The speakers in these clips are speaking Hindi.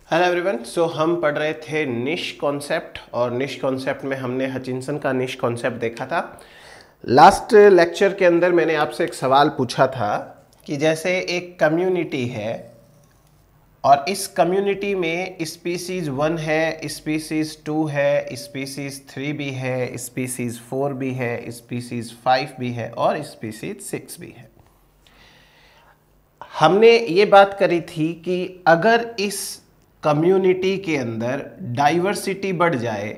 Hello everyone. सो हम पढ़ रहे थे निश कॉन्सेप्ट और निश कॉन्सेप्ट में हमने हचिंसन का निश कॉन्सेप्ट देखा था। लास्ट लेक्चर के अंदर मैंने आपसे एक सवाल पूछा था कि जैसे एक कम्युनिटी है और इस कम्युनिटी में स्पीसीज 1 है, स्पीसीज 2 है, स्पीसीज 3 भी है, स्पीसीज 4 भी है, स्पीसीज 5 भी है और स्पीसीज 6 भी है। हमने ये बात करी थी कि अगर इस कम्युनिटी के अंदर डाइवर्सिटी बढ़ जाए,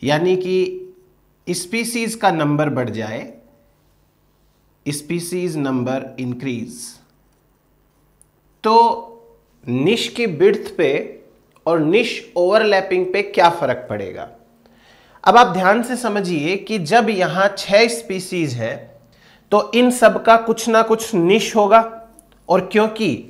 यानी कि स्पीसीज का नंबर बढ़ जाए, स्पीसीज नंबर इंक्रीज, तो निश की विड्थ पे और निश ओवरलैपिंग पे क्या फर्क पड़ेगा। अब आप ध्यान से समझिए कि जब यहां 6 स्पीसीज है तो इन सब का कुछ ना कुछ निश होगा, और क्योंकि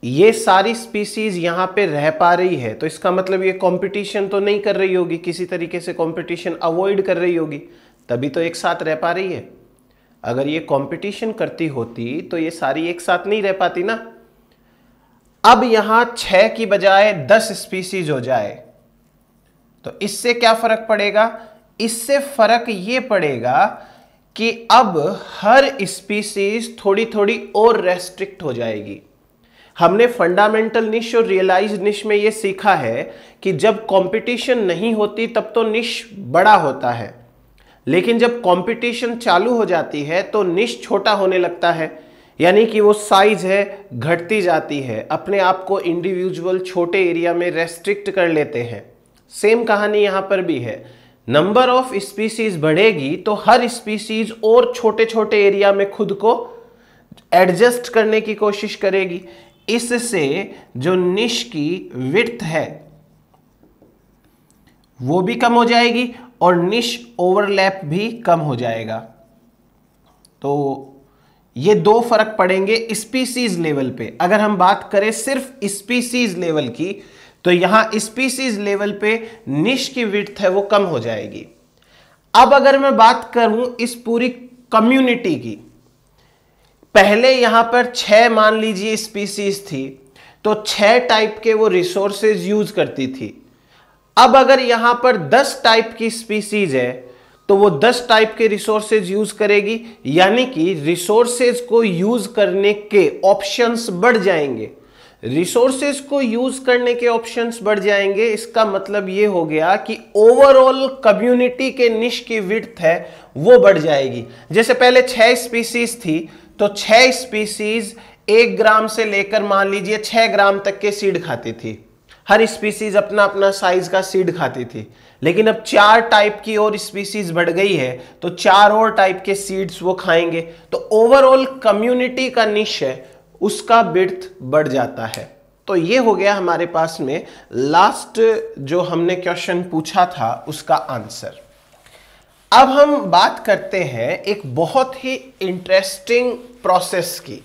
ये सारी स्पीसीज यहां पे रह पा रही है तो इसका मतलब ये कंपटीशन तो नहीं कर रही होगी, किसी तरीके से कंपटीशन अवॉइड कर रही होगी, तभी तो एक साथ रह पा रही है। अगर ये कंपटीशन करती होती तो ये सारी एक साथ नहीं रह पाती ना। अब यहां 6 की बजाय 10 स्पीसीज हो जाए तो इससे क्या फर्क पड़ेगा? इससे फर्क ये पड़ेगा कि अब हर स्पीसीज थोड़ी थोड़ी और रेस्ट्रिक्ट हो जाएगी। हमने फंडामेंटल निश और रियलाइज्ड निश में यह सीखा है कि जब कंपटीशन नहीं होती तब तो निश बड़ा होता है, लेकिन जब कंपटीशन चालू हो जाती है तो निश छोटा होने लगता है, यानी कि वो साइज है घटती जाती है, अपने आप को इंडिविजुअल छोटे एरिया में रेस्ट्रिक्ट कर लेते हैं। सेम कहानी यहां पर भी है। नंबर ऑफ स्पीसीज बढ़ेगी तो हर स्पीसीज और छोटे छोटे एरिया में खुद को एडजस्ट करने की कोशिश करेगी। इससे जो निश की विड्थ है वो भी कम हो जाएगी और निश ओवरलैप भी कम हो जाएगा। तो ये दो फर्क पड़ेंगे स्पीसीज लेवल पे। अगर हम बात करें सिर्फ स्पीसीज लेवल की तो यहां स्पीसीज लेवल पे निश की विड्थ है वो कम हो जाएगी। अब अगर मैं बात करूं इस पूरी कम्युनिटी की, पहले यहां पर 6 मान लीजिए स्पीसीज थी तो 6 टाइप के वो रिसोर्सेज यूज करती थी। अब अगर यहां पर 10 टाइप की स्पीसीज है तो वो 10 टाइप के रिसोर्सेज यूज करेगी, यानी कि रिसोर्सेज को यूज करने के ऑप्शंस बढ़ जाएंगे। रिसोर्सेज को यूज करने के ऑप्शंस बढ़ जाएंगे, इसका मतलब ये हो गया कि ओवरऑल कम्युनिटी के निश की विड्थ है वो बढ़ जाएगी। जैसे पहले 6 स्पीसीज थी तो 6 स्पीसीज 1 ग्राम से लेकर मान लीजिए 6 ग्राम तक के सीड खाती थी। हर स्पीसीज अपना अपना साइज का सीड खाती थी, लेकिन अब 4 टाइप की और स्पीसीज बढ़ गई है तो 4 और टाइप के सीड्स वो खाएंगे, तो ओवरऑल कम्युनिटी का निश है उसका विड्थ बढ़ जाता है। तो ये हो गया हमारे पास में लास्ट जो हमने क्वेश्चन पूछा था उसका आंसर। अब हम बात करते हैं एक बहुत ही इंटरेस्टिंग प्रोसेस की,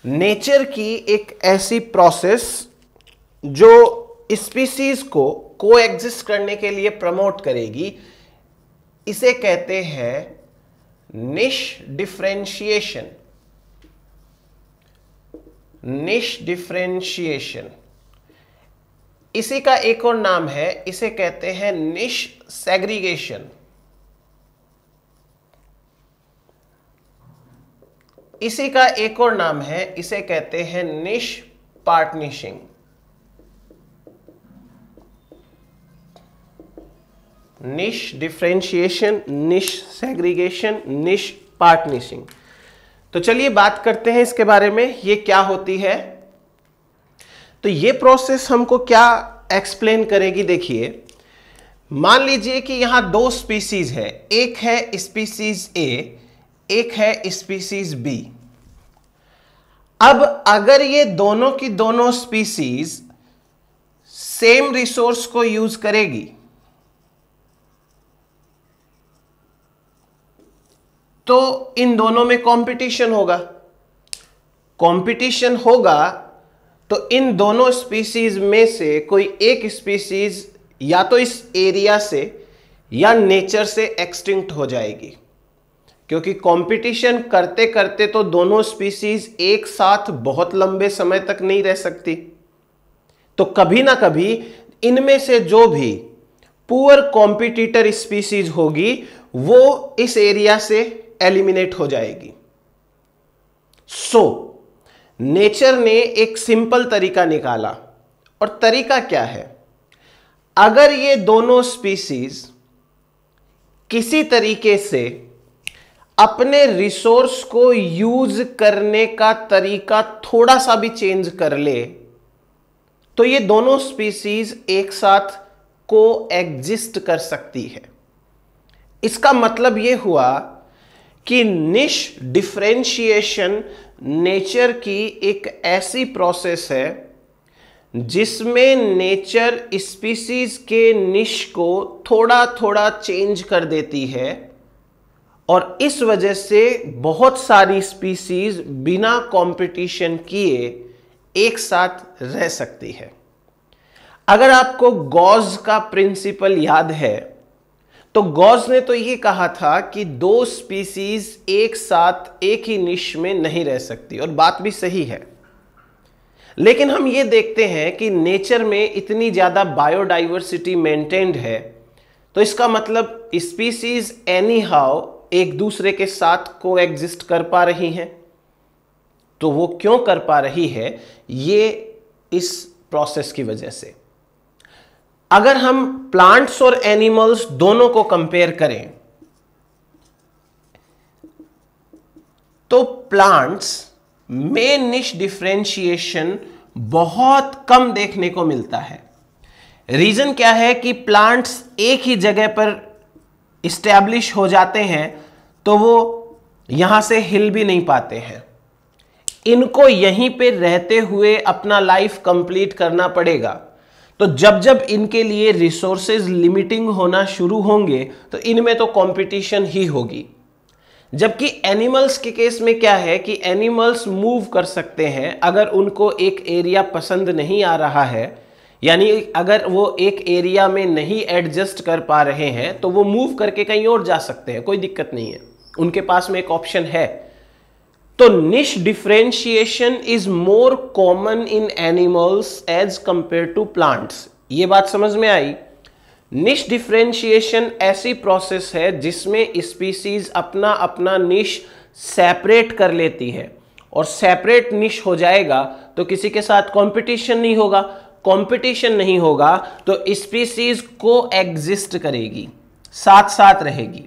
नेचर की एक ऐसी प्रोसेस जो स्पीसीज को कोएग्जिस्ट करने के लिए प्रमोट करेगी। इसे कहते हैं निश डिफरेंशिएशन। निश डिफरेंशिएशन, इसी का एक और नाम है, इसे कहते हैं निश सेग्रीगेशन। इसी का एक और नाम है, इसे कहते हैं निश पार्टनिशिंग। निश डिफरेंशिएशन, निश सेग्रीगेशन, निश पार्टनिशिंग। तो चलिए बात करते हैं इसके बारे में, ये क्या होती है। तो ये प्रोसेस हमको क्या एक्सप्लेन करेगी, देखिए मान लीजिए कि यहां 2 स्पीसीज है, एक है स्पीसीज ए, एक है स्पीसीज बी। अब अगर ये दोनों की दोनों स्पीसीज सेम रिसोर्स को यूज करेगी तो इन दोनों में कंपटीशन होगा। कंपटीशन होगा तो इन दोनों स्पीसीज में से कोई एक स्पीसीज या तो इस एरिया से या नेचर से एक्सटिंक्ट हो जाएगी, क्योंकि कंपटीशन करते करते तो दोनों स्पीसीज एक साथ बहुत लंबे समय तक नहीं रह सकती। तो कभी ना कभी इनमें से जो भी पुअर कॉम्पिटिटर स्पीसीज होगी वो इस एरिया से एलिमिनेट हो जाएगी। सो नेचर ने एक सिंपल तरीका निकाला, और तरीका क्या है? अगर ये दोनों स्पीसीज किसी तरीके से अपने रिसोर्स को यूज करने का तरीका थोड़ा सा भी चेंज कर ले, तो ये दोनों स्पीसीज एक साथ को एग्जिस्ट कर सकती है। इसका मतलब ये हुआ कि निश डिफरेंशिएशन नेचर की एक ऐसी प्रोसेस है जिसमें नेचर स्पीसीज के निश को थोड़ा थोड़ा चेंज कर देती है, और इस वजह से बहुत सारी स्पीसीज बिना कंपटीशन किए एक साथ रह सकती है। अगर आपको गॉस का प्रिंसिपल याद है, तो गॉस ने तो ये कहा था कि दो स्पीसीज एक साथ एक ही निश में नहीं रह सकती, और बात भी सही है। लेकिन हम ये देखते हैं कि नेचर में इतनी ज्यादा बायोडाइवर्सिटी मेंटेन्ड है, तो इसका मतलब स्पीसीज एनी हाउ एक दूसरे के साथ को एग्जिस्ट कर पा रही हैं। तो वो क्यों कर पा रही है? ये इस प्रोसेस की वजह से। अगर हम प्लांट्स और एनिमल्स दोनों को कंपेयर करें, तो प्लांट्स में निश डिफरेंशिएशन बहुत कम देखने को मिलता है। रीजन क्या है कि प्लांट्स एक ही जगह पर इस्टेब्लिश हो जाते हैं, तो वो यहां से हिल भी नहीं पाते हैं। इनको यहीं पे रहते हुए अपना लाइफ कंप्लीट करना पड़ेगा। तो जब जब इनके लिए रिसोर्सेज लिमिटिंग होना शुरू होंगे, तो इनमें तो कंपटीशन ही होगी। जबकि एनिमल्स के केस में क्या है कि एनिमल्स मूव कर सकते हैं। अगर उनको एक एरिया पसंद नहीं आ रहा है, यानी अगर वो एक एरिया में नहीं एडजस्ट कर पा रहे हैं, तो वो मूव करके कहीं और जा सकते हैं, कोई दिक्कत नहीं है, उनके पास में एक ऑप्शन है। तो niche differentiation is more common in animals as compare to plants. ये बात समझ में आई? निश डिफरेंशिएशन ऐसी प्रोसेस है जिसमें स्पीसीज अपना अपना निश सेपरेट कर लेती है, और सेपरेट निश हो जाएगा तो किसी के साथ कंपटीशन नहीं होगा। कंपटीशन नहीं होगा तो स्पीसीज को एग्जिस्ट करेगी, साथ साथ रहेगी,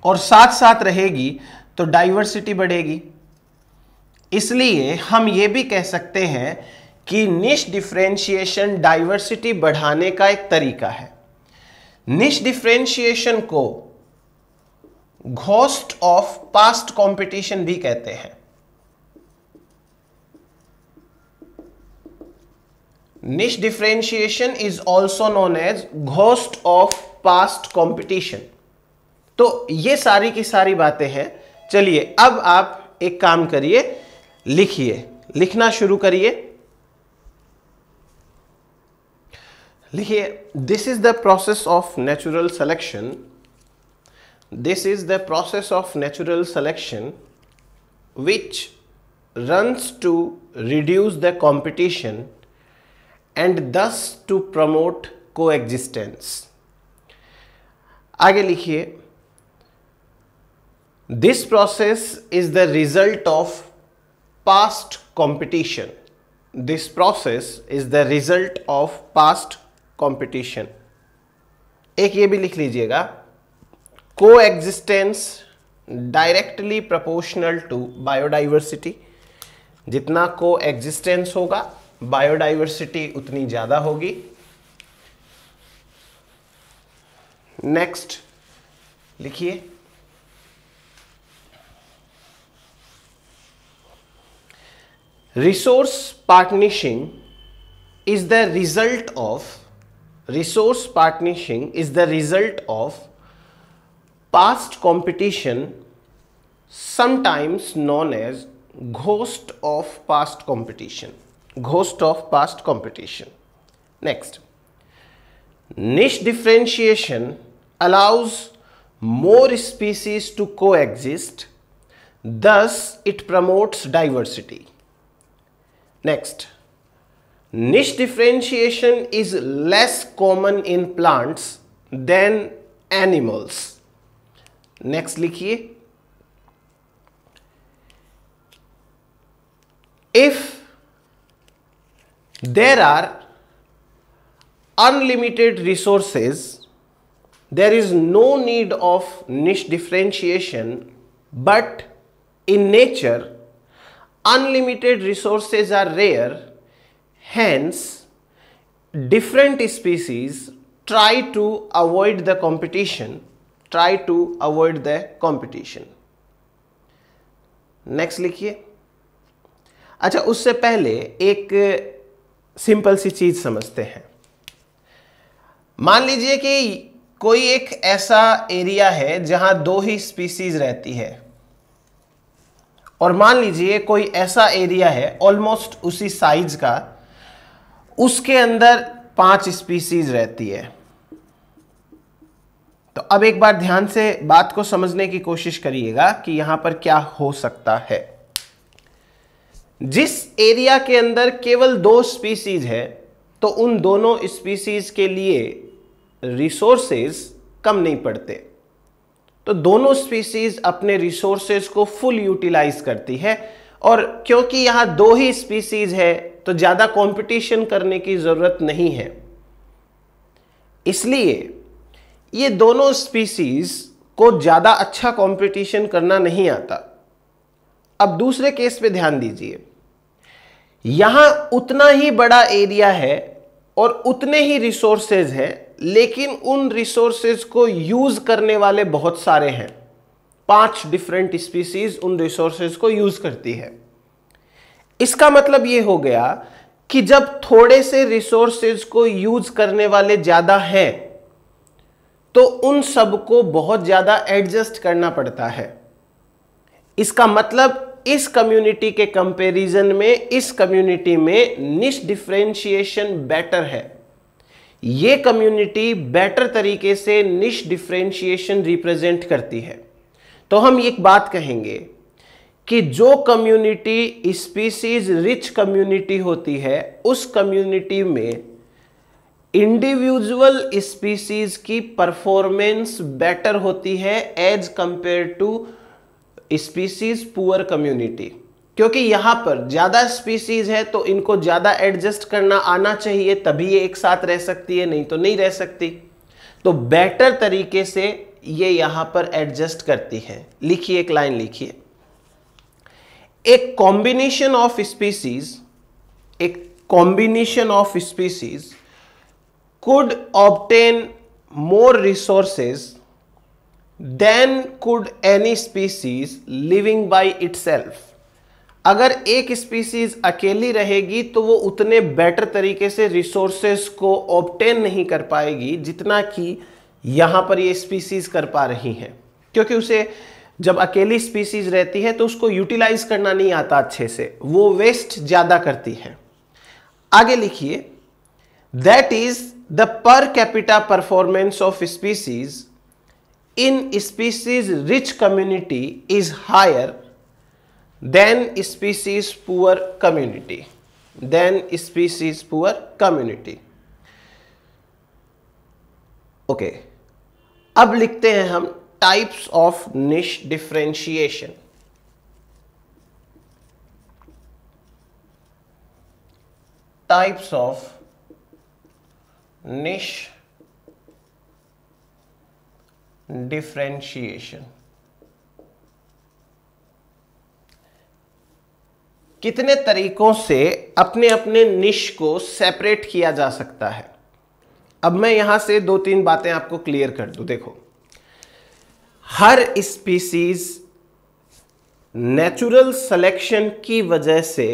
और साथ साथ रहेगी तो डाइवर्सिटी बढ़ेगी। इसलिए हम ये भी कह सकते हैं कि निश डिफरेंशिएशन डाइवर्सिटी बढ़ाने का एक तरीका है। निश डिफरेंशिएशन को घोस्ट ऑफ पास्ट कंपटीशन भी कहते हैं। Niche differentiation is also known as ghost of past competition. तो ये सारी की सारी बातें हैं। चलिए अब आप एक काम करिए, लिखिए, लिखना शुरू करिए। लिखिए, this is the process of natural selection. This is the process of natural selection which runs to reduce the competition and thus to promote coexistence। आगे लिखिए, this process is the result of past competition। This process is the result of past competition। एक ये भी लिख लीजिएगा, coexistence directly proportional to biodiversity. जितना कोएग्जिस्टेंस होगा, बायोडाइवर्सिटी उतनी ज्यादा होगी। नेक्स्ट लिखिए, resource partnership is the result of past competition, sometimes known as ghost of past competition। Ghost of past competition। Next, niche differentiation allows more species to coexist, thus it promotes diversity। Next, niche differentiation is less common in plants than animals. Next लिखिए, if there are unlimited resources, there is no need of niche differentiation, but in nature unlimited resources are rare, hence different species try to avoid the competition. Next लिखिए। अच्छा, उससे पहले एक सिंपल सी चीज समझते हैं। मान लीजिए कि कोई एक ऐसा एरिया है जहां 2 ही स्पीसीज रहती है, और मान लीजिए कोई ऐसा एरिया है ऑलमोस्ट उसी साइज का, उसके अंदर 5 स्पीसीज रहती है। तो अब एक बार ध्यान से बात को समझने की कोशिश करिएगा कि यहां पर क्या हो सकता है। जिस एरिया के अंदर केवल 2 स्पीसीज है, तो उन दोनों स्पीसीज के लिए रिसोर्सेज कम नहीं पड़ते, तो दोनों स्पीसीज अपने रिसोर्सेज को फुल यूटिलाइज करती है। और क्योंकि यहां 2 ही स्पीसीज है, तो ज्यादा कंपटीशन करने की जरूरत नहीं है, इसलिए ये दोनों स्पीसीज को ज्यादा अच्छा कंपटीशन करना नहीं आता। अब दूसरे केस पे ध्यान दीजिए, यहां उतना ही बड़ा एरिया है और उतने ही रिसोर्सेज हैं, लेकिन उन रिसोर्सेज को यूज करने वाले बहुत सारे हैं। 5 डिफरेंट स्पीसीज उन रिसोर्सेज को यूज करती है। इसका मतलब यह हो गया कि जब थोड़े से रिसोर्सेज को यूज करने वाले ज्यादा हैं, तो उन सबको बहुत ज्यादा एडजस्ट करना पड़ता है। इसका मतलब इस कम्युनिटी के कंपैरिजन में इस कम्युनिटी में निश डिफरेंशिएशन बेटर है। ये कम्युनिटी बेटर तरीके से निश डिफरेंशिएशन रिप्रेजेंट करती है। तो हम एक बात कहेंगे कि जो कम्युनिटी स्पीसीज रिच कम्युनिटी होती है, उस कम्युनिटी में इंडिविजुअल स्पीसीज की परफॉर्मेंस बेटर होती है as compare to species poor community. क्योंकि यहां पर ज्यादा स्पीसीज है, तो इनको ज्यादा एडजस्ट करना आना चाहिए, तभी ये एक साथ रह सकती है, नहीं तो नहीं रह सकती। तो बेटर तरीके से ये यहां पर एडजस्ट करती है। लिखिए, एक लाइन लिखिए, एक combination of species could obtain more resources than could any species living by itself। अगर एक स्पीसीज अकेली रहेगी तो वो उतने बेटर तरीके से रिसोर्सेज को ऑब्टेन नहीं कर पाएगी जितना कि यहां पर ये स्पीसीज कर पा रही हैं, क्योंकि उसे जब अकेली स्पीसीज रहती है तो उसको यूटिलाइज करना नहीं आता अच्छे से, वो वेस्ट ज्यादा करती है। आगे लिखिए, that is the per capita performance of species in species rich community is higher than species poor community। Okay, अब लिखते हैं हम टाइप्स ऑफ निश differentiation. Types of niche differentiation। कितने तरीकों से अपने अपने निश को सेपरेट किया जा सकता है। अब मैं यहां से 2-3 बातें आपको क्लियर कर दूं। देखो, हर स्पीसीज नेचुरल सिलेक्शन की वजह से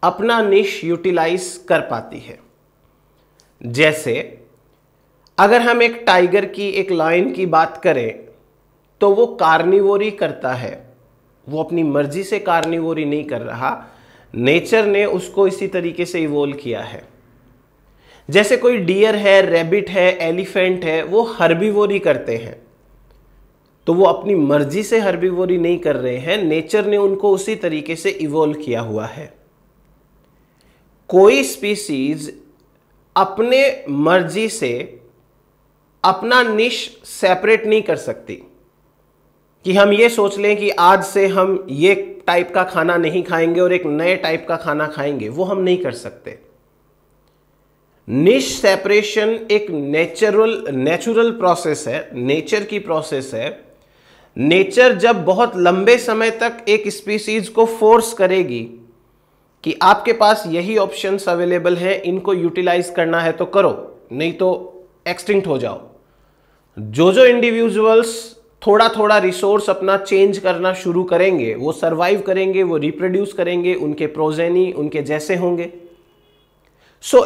अपना निश यूटिलाइज कर पाती है। जैसे अगर हम एक टाइगर की, एक लायन की बात करें, तो वो कार्निवोरी करता है, वो अपनी मर्जी से कार्निवोरी नहीं कर रहा, नेचर ने उसको इसी तरीके से इवोल्व किया है। जैसे कोई डियर है, रैबिट है, एलिफेंट है, वो हर्बीवोरी करते हैं, तो वो अपनी मर्जी से हर्बीवोरी नहीं कर रहे हैं, नेचर ने उनको उसी तरीके से इवोल्व किया हुआ है। कोई स्पीसीज अपने मर्जी से अपना निश सेपरेट नहीं कर सकती कि हम ये सोच लें कि आज से हम ये टाइप का खाना नहीं खाएंगे और एक नए टाइप का खाना खाएंगे, वो हम नहीं कर सकते। निश सेपरेशन एक नेचुरल प्रोसेस है, नेचर की प्रोसेस है। नेचर जब बहुत लंबे समय तक एक स्पीसीज को फोर्स करेगी कि आपके पास यही ऑप्शंस अवेलेबल हैं, इनको यूटिलाइज करना है तो करो, नहीं तो एक्सटिंक्ट हो जाओ। जो इंडिविजुअल्स थोड़ा थोड़ा रिसोर्स अपना चेंज करना शुरू करेंगे, वो सरवाइव करेंगे, वो रिप्रोड्यूस करेंगे, उनके प्रोजेनी उनके जैसे होंगे।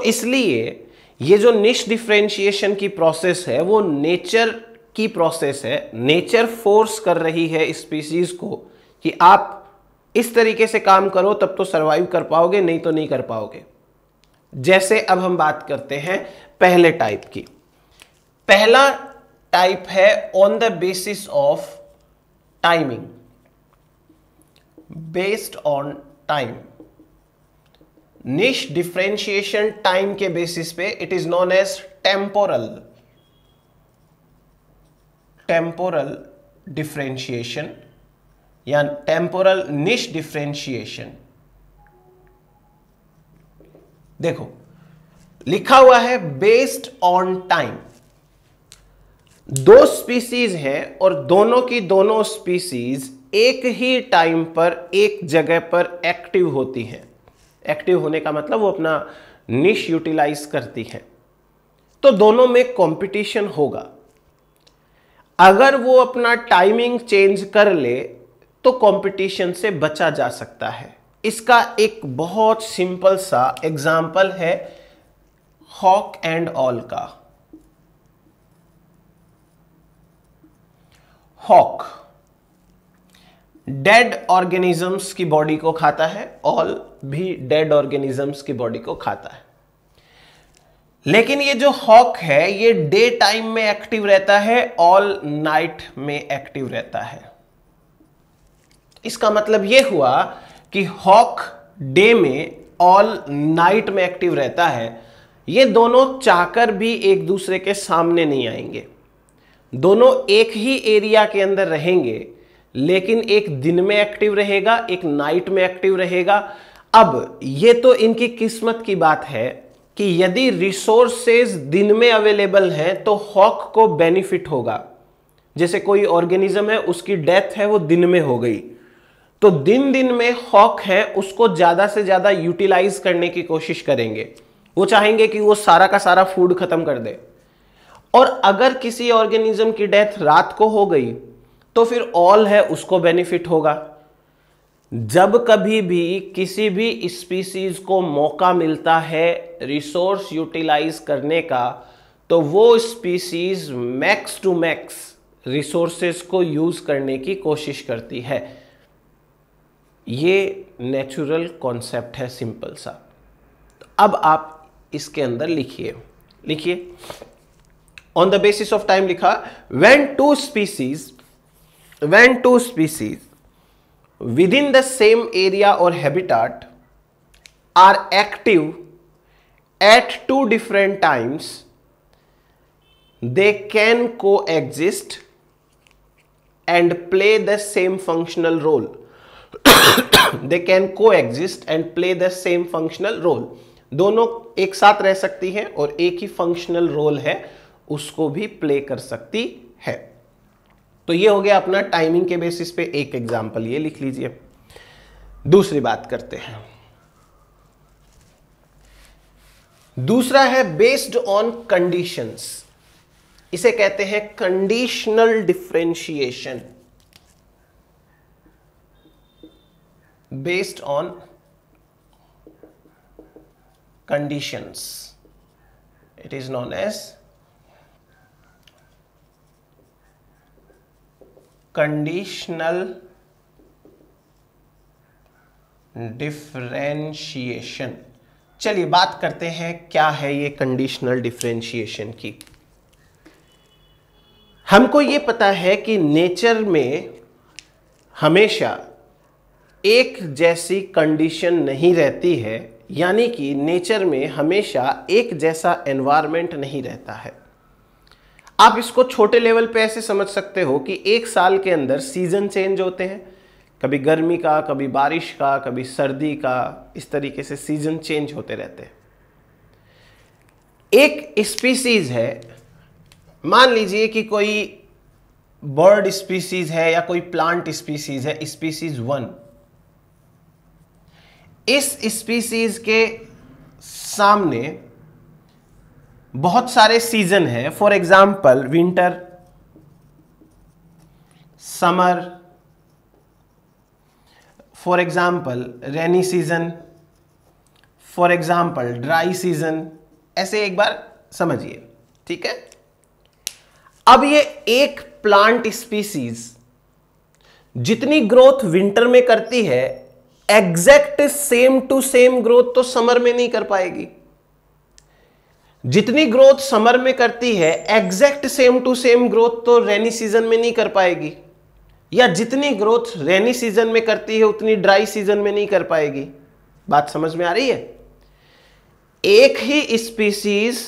इसलिए ये जो निश डिफरेंशिएशन की प्रोसेस है वो नेचर की प्रोसेस है। नेचर फोर्स कर रही है स्पीसीज को कि आप इस तरीके से काम करो तब तो सरवाइव कर पाओगे, नहीं तो नहीं कर पाओगे। जैसे अब हम बात करते हैं पहले टाइप की। पहला टाइप है on the basis of timing, based on time. Niche differentiation time के बेसिस पे, it is known as temporal differentiation या टेम्पोरल निश डिफरेंशिएशन। देखो लिखा हुआ है बेस्ड ऑन टाइम। दो स्पीसीज हैं और दोनों की दोनों स्पीसीज एक ही टाइम पर एक जगह पर एक्टिव होती हैं। एक्टिव होने का मतलब वो अपना निश यूटिलाइज करती हैं, तो दोनों में कंपटीशन होगा। अगर वो अपना टाइमिंग चेंज कर ले तो कंपटीशन से बचा जा सकता है। इसका एक बहुत सिंपल सा एग्जाम्पल है हॉक एंड ऑल का। हॉक डेड ऑर्गेनिजम्स की बॉडी को खाता है, ऑल भी डेड ऑर्गेनिजम्स की बॉडी को खाता है। लेकिन ये जो हॉक है ये डे टाइम में एक्टिव रहता है, ऑल नाइट में एक्टिव रहता है। इसका मतलब ये हुआ कि हॉक डे में, ऑल नाइट में एक्टिव रहता है। ये दोनों चाहकर भी एक दूसरे के सामने नहीं आएंगे, दोनों एक ही एरिया के अंदर रहेंगे, लेकिन एक दिन में एक्टिव रहेगा, एक नाइट में एक्टिव रहेगा। अब ये तो इनकी किस्मत की बात है कि यदि रिसोर्सेज दिन में अवेलेबल हैं तो हॉक को बेनिफिट होगा। जैसे कोई ऑर्गेनिज्म है, उसकी डेथ है वो दिन में हो गई, तो दिन दिन में हॉक है उसको ज्यादा से ज्यादा यूटिलाइज करने की कोशिश करेंगे। वो चाहेंगे कि वो सारा का सारा फूड खत्म कर दे। और अगर किसी ऑर्गेनिज्म की डेथ रात को हो गई तो फिर ऑल है उसको बेनिफिट होगा। जब कभी भी किसी भी स्पीसीज को मौका मिलता है रिसोर्स यूटिलाइज करने का, तो वो species max to max resources को यूज करने की कोशिश करती है। ये नेचुरल कॉन्सेप्ट है, सिंपल सा। तो अब आप इसके अंदर लिखिए on the basis of time लिखा, when two species within the same area or habitat are active at two different times, they can coexist and play the same functional role. They can coexist and play the same functional role. दोनों एक साथ रह सकती हैं और एक ही फंक्शनल रोल है उसको भी प्ले कर सकती है। तो ये हो गया अपना टाइमिंग के बेसिस पे एक एग्जांपल, ये लिख लीजिए। दूसरी बात करते हैं। दूसरा है बेस्ड ऑन कंडीशंस। इसे कहते हैं conditional differentiation. Based on conditions, it is known as conditional differentiation। चलिए बात करते हैं क्या है ये कंडीशनल डिफरेंशिएशन की। हमको ये पता है कि नेचर में हमेशा एक जैसी कंडीशन नहीं रहती है, यानी कि नेचर में हमेशा एक जैसा एनवायरनमेंट नहीं रहता है। आप इसको छोटे लेवल पे ऐसे समझ सकते हो कि एक साल के अंदर सीजन चेंज होते हैं, कभी गर्मी का, कभी बारिश का, कभी सर्दी का, इस तरीके से सीजन चेंज होते रहते हैं। एक स्पीसीज है, मान लीजिए कि कोई बर्ड स्पीसीज है या कोई प्लांट स्पीसीज है, स्पीसीज 1। इस स्पीसीज के सामने बहुत सारे सीजन है, for example winter, summer, for example rainy season, for example dry season, ऐसे एक बार समझिए, ठीक है। अब ये एक प्लांट स्पीसीज जितनी ग्रोथ विंटर में करती है, exact same to same growth तो समर में नहीं कर पाएगी। जितनी ग्रोथ समर में करती है, exact same to same growth तो रेनी सीजन में नहीं कर पाएगी, या जितनी ग्रोथ रेनी सीजन में करती है उतनी ड्राई सीजन में नहीं कर पाएगी। बात समझ में आ रही है? एक ही स्पीसीज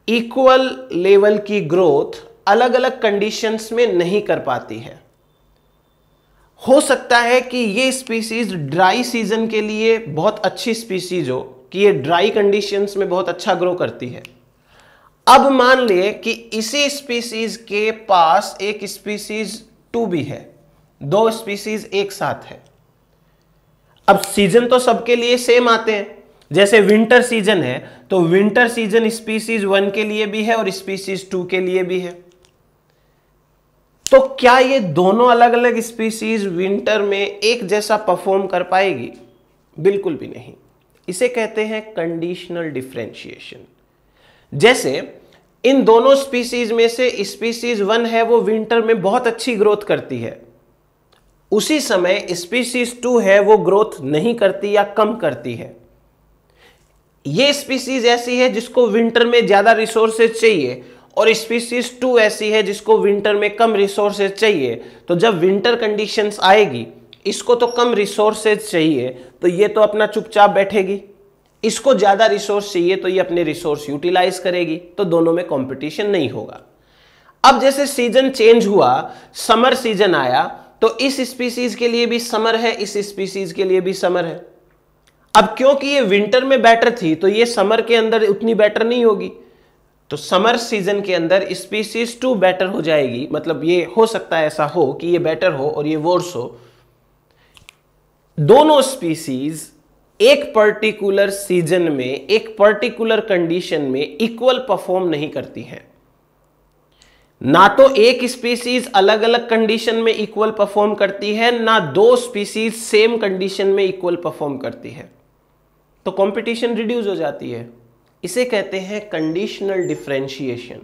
इक्वल लेवल की ग्रोथ अलग अलग कंडीशंस में नहीं कर पाती है। हो सकता है कि ये स्पीसीज ड्राई सीजन के लिए बहुत अच्छी स्पीसीज हो, कि ये ड्राई कंडीशंस में बहुत अच्छा ग्रो करती है। अब मान ले कि इसी स्पीसीज के पास एक स्पीसीज 2 भी है, 2 स्पीसीज एक साथ है। अब सीजन तो सबके लिए सेम आते हैं, जैसे विंटर सीजन है तो विंटर सीजन स्पीसीज 1 के लिए भी है और स्पीसीज 2 के लिए भी है। तो क्या ये दोनों अलग अलग स्पीसीज विंटर में एक जैसा परफॉर्म कर पाएगी? बिल्कुल भी नहीं। इसे कहते हैं कंडीशनल डिफरेंशिएशन। जैसे इन दोनों स्पीसीज में से स्पीसीज 1 है, वो विंटर में बहुत अच्छी ग्रोथ करती है, उसी समय स्पीसीज 2 है वो ग्रोथ नहीं करती या कम करती है। ये स्पीसीज ऐसी है जिसको विंटर में ज्यादा रिसोर्सेज चाहिए और स्पीसीज 2 ऐसी है जिसको विंटर में कम रिसोर्सेज चाहिए। तो जब विंटर कंडीशंस आएगी, इसको तो कम रिसोर्सेज चाहिए तो ये तो अपना चुपचाप बैठेगी, इसको ज्यादा रिसोर्स चाहिए तो ये अपने रिसोर्स यूटिलाइज करेगी, तो दोनों में कंपटीशन नहीं होगा। अब जैसे सीजन चेंज हुआ, समर सीजन आया, तो इस स्पीसीज के लिए भी समर है, इस स्पीसीज के लिए भी समर है। अब क्योंकि ये विंटर में बेटर थी तो ये समर के अंदर उतनी बेटर नहीं होगी, तो समर सीजन के अंदर स्पीसीज 2 बेटर हो जाएगी। मतलब ये हो सकता है ऐसा हो कि ये बेटर हो और ये वर्स हो। दोनों स्पीसीज एक पर्टिकुलर सीजन में, एक पर्टिकुलर कंडीशन में इक्वल परफॉर्म नहीं करती हैं। ना तो एक स्पीसीज अलग अलग कंडीशन में इक्वल परफॉर्म करती है, ना 2 स्पीसीज सेम कंडीशन में इक्वल परफॉर्म करती है, तो कंपटीशन रिड्यूस हो जाती है। इसे कहते हैं कंडीशनल डिफरेंशिएशन।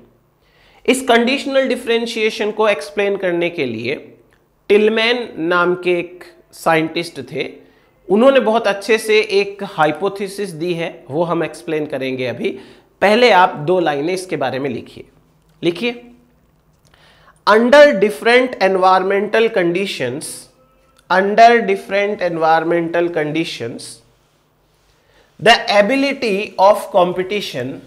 इस कंडीशनल डिफरेंशिएशन को एक्सप्लेन करने के लिए टिलमैन नाम के एक साइंटिस्ट थे, उन्होंने बहुत अच्छे से एक हाइपोथेसिस दी है, वो हम एक्सप्लेन करेंगे अभी। पहले आप 2 लाइनें इसके बारे में लिखिए। Under different environmental conditions the ability of competition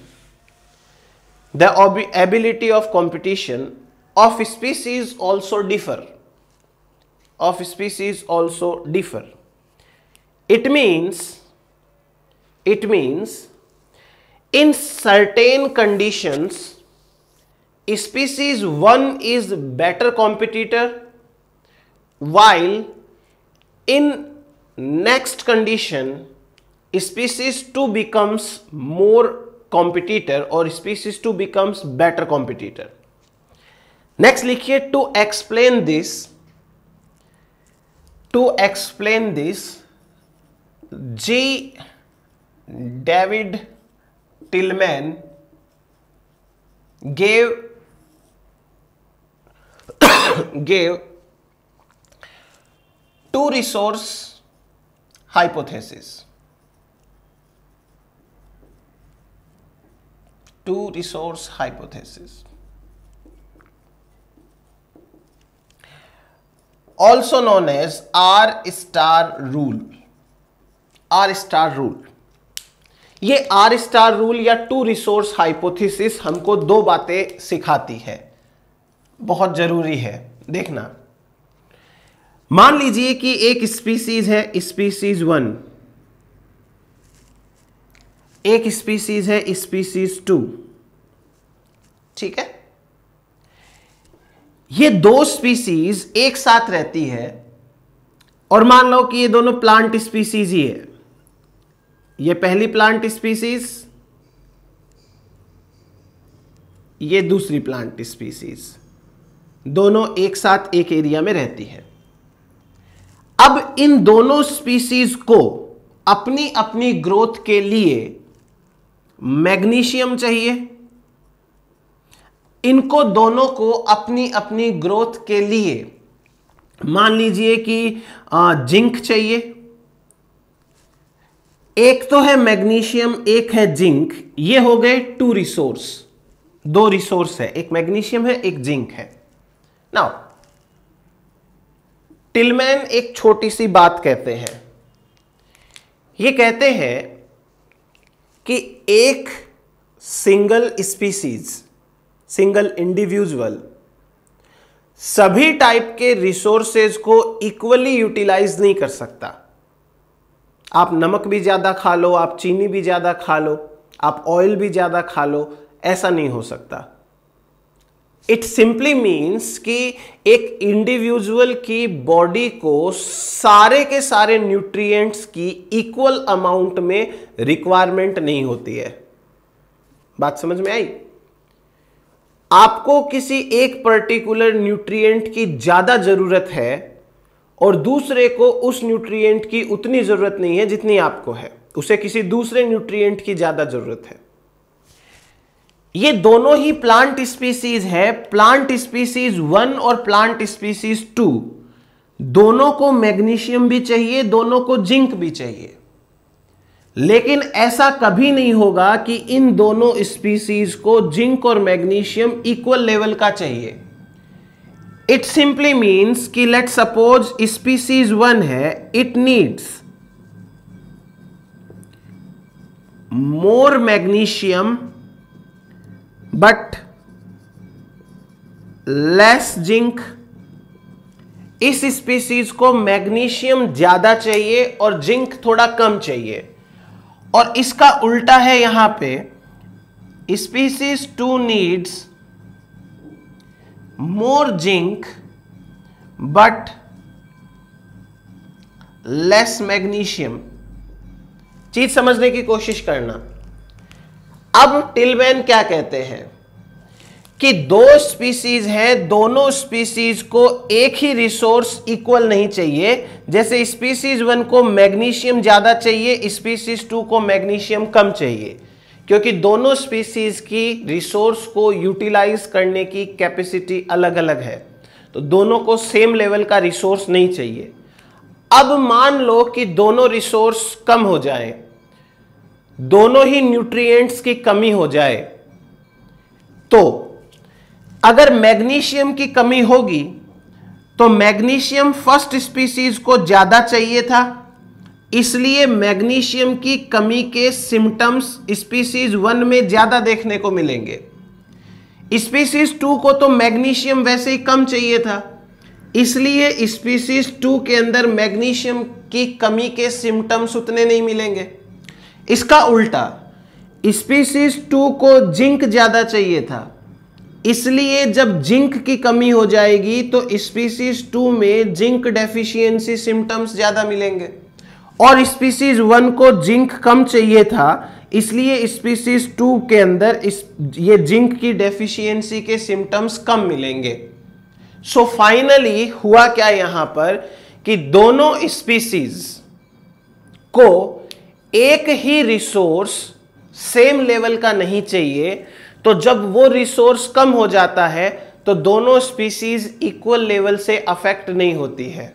of species also differ. It means in certain conditions species 1 is better competitor, while in next condition species 2 becomes more competitor or species 2 becomes better competitor. Next लिखिए, to explain this G. David Tillman gave 2 resource hypothesis. 2 resource hypothesis, also known as R star rule. ये आर स्टार रूल या टू रिसोर्स हाइपोथेसिस हमको दो बातें सिखाती है, बहुत जरूरी है देखना। मान लीजिए कि एक स्पीसीज है, स्पीसीज 1, एक स्पीसीज है स्पीसीज 2, ठीक है। ये दो स्पीसीज एक साथ रहती है और मान लो कि ये दोनों प्लांट स्पीसीज ही है। ये पहली प्लांट स्पीसीज, ये दूसरी प्लांट स्पीसीज, दोनों एक साथ एक एरिया में रहती है। अब इन दोनों स्पीसीज को अपनी अपनी ग्रोथ के लिए मैग्नीशियम चाहिए, इनको दोनों को अपनी अपनी ग्रोथ के लिए मान लीजिए कि जिंक चाहिए। एक तो है मैग्नीशियम, एक है जिंक, ये हो गए टू रिसोर्स, दो रिसोर्स है, एक मैग्नीशियम है एक जिंक है। नाउ टिलमैन एक छोटी सी बात कहते हैं, ये कहते हैं कि एक सिंगल स्पीसीज, सिंगल इंडिविजुअल सभी टाइप के रिसोर्सेज को इक्वली यूटिलाइज नहीं कर सकता। आप नमक भी ज्यादा खा लो, आप चीनी भी ज्यादा खा लो, आप ऑयल भी ज्यादा खा लो, ऐसा नहीं हो सकता। इट सिंपली मीन्स कि एक इंडिविजुअल की बॉडी को सारे के सारे न्यूट्रिएंट्स की इक्वल अमाउंट में रिक्वायरमेंट नहीं होती है। बात समझ में आई? आपको किसी एक पर्टिकुलर न्यूट्रिएंट की ज्यादा जरूरत है और दूसरे को उस न्यूट्रिएंट की उतनी जरूरत नहीं है जितनी आपको है, उसे किसी दूसरे न्यूट्रिएंट की ज्यादा जरूरत है। ये दोनों ही प्लांट स्पीसीज है, प्लांट स्पीसीज 1 और प्लांट स्पीसीज 2, दोनों को मैग्नीशियम भी चाहिए, दोनों को जिंक भी चाहिए। लेकिन ऐसा कभी नहीं होगा कि इन दोनों स्पीसीज को जिंक और मैग्नीशियम इक्वल लेवल का चाहिए। इट सिंपली मीन्स कि लेट सपोज स्पीसीज 1 है, it needs more magnesium but less zinc. इस स्पीसीज को मैग्नीशियम ज्यादा चाहिए और जिंक थोड़ा कम चाहिए। और इसका उल्टा है यहां पे, species 2 needs more zinc but less magnesium. चीज समझने की कोशिश करना। अब टिलमैन क्या कहते हैं कि दो स्पीसीज है, दोनों स्पीसीज को एक ही रिसोर्स इक्वल नहीं चाहिए। जैसे स्पीसीज 1 को मैग्नीशियम ज्यादा चाहिए, स्पीसीज 2 को मैग्नीशियम कम चाहिए, क्योंकि दोनों स्पीसीज की रिसोर्स को यूटिलाइज करने की कैपेसिटी अलग अलग है, तो दोनों को सेम लेवल का रिसोर्स नहीं चाहिए। अब मान लो कि दोनों रिसोर्स कम हो जाए, दोनों ही न्यूट्रिएंट्स की कमी हो जाए, तो अगर मैग्नीशियम की कमी होगी तो मैग्नीशियम फर्स्ट स्पीसीज को ज्यादा चाहिए था, इसलिए मैग्नीशियम की कमी के सिम्टम्स स्पीसीज 1 में ज्यादा देखने को मिलेंगे। स्पीसीज 2 को तो मैग्नीशियम वैसे ही कम चाहिए था, इसलिए स्पीसीज 2 के अंदर मैग्नीशियम की कमी के सिम्टम्स उतने नहीं मिलेंगे। इसका उल्टा, स्पीसीज 2 को जिंक ज्यादा चाहिए था, इसलिए जब जिंक की कमी हो जाएगी तो स्पीसीज 2 में जिंक डेफिशिएंसी सिम्टम्स ज्यादा मिलेंगे। और स्पीसीज 1 को जिंक कम चाहिए था, इसलिए स्पीसीज 2 के अंदर ये जिंक की डेफिशिएंसी के सिम्टम्स कम मिलेंगे। सो फाइनली हुआ क्या यहां पर कि दोनों स्पीसीज को एक ही रिसोर्स सेम लेवल का नहीं चाहिए, तो जब वो रिसोर्स कम हो जाता है तो दोनों स्पीसीज इक्वल लेवल से अफेक्ट नहीं होती है,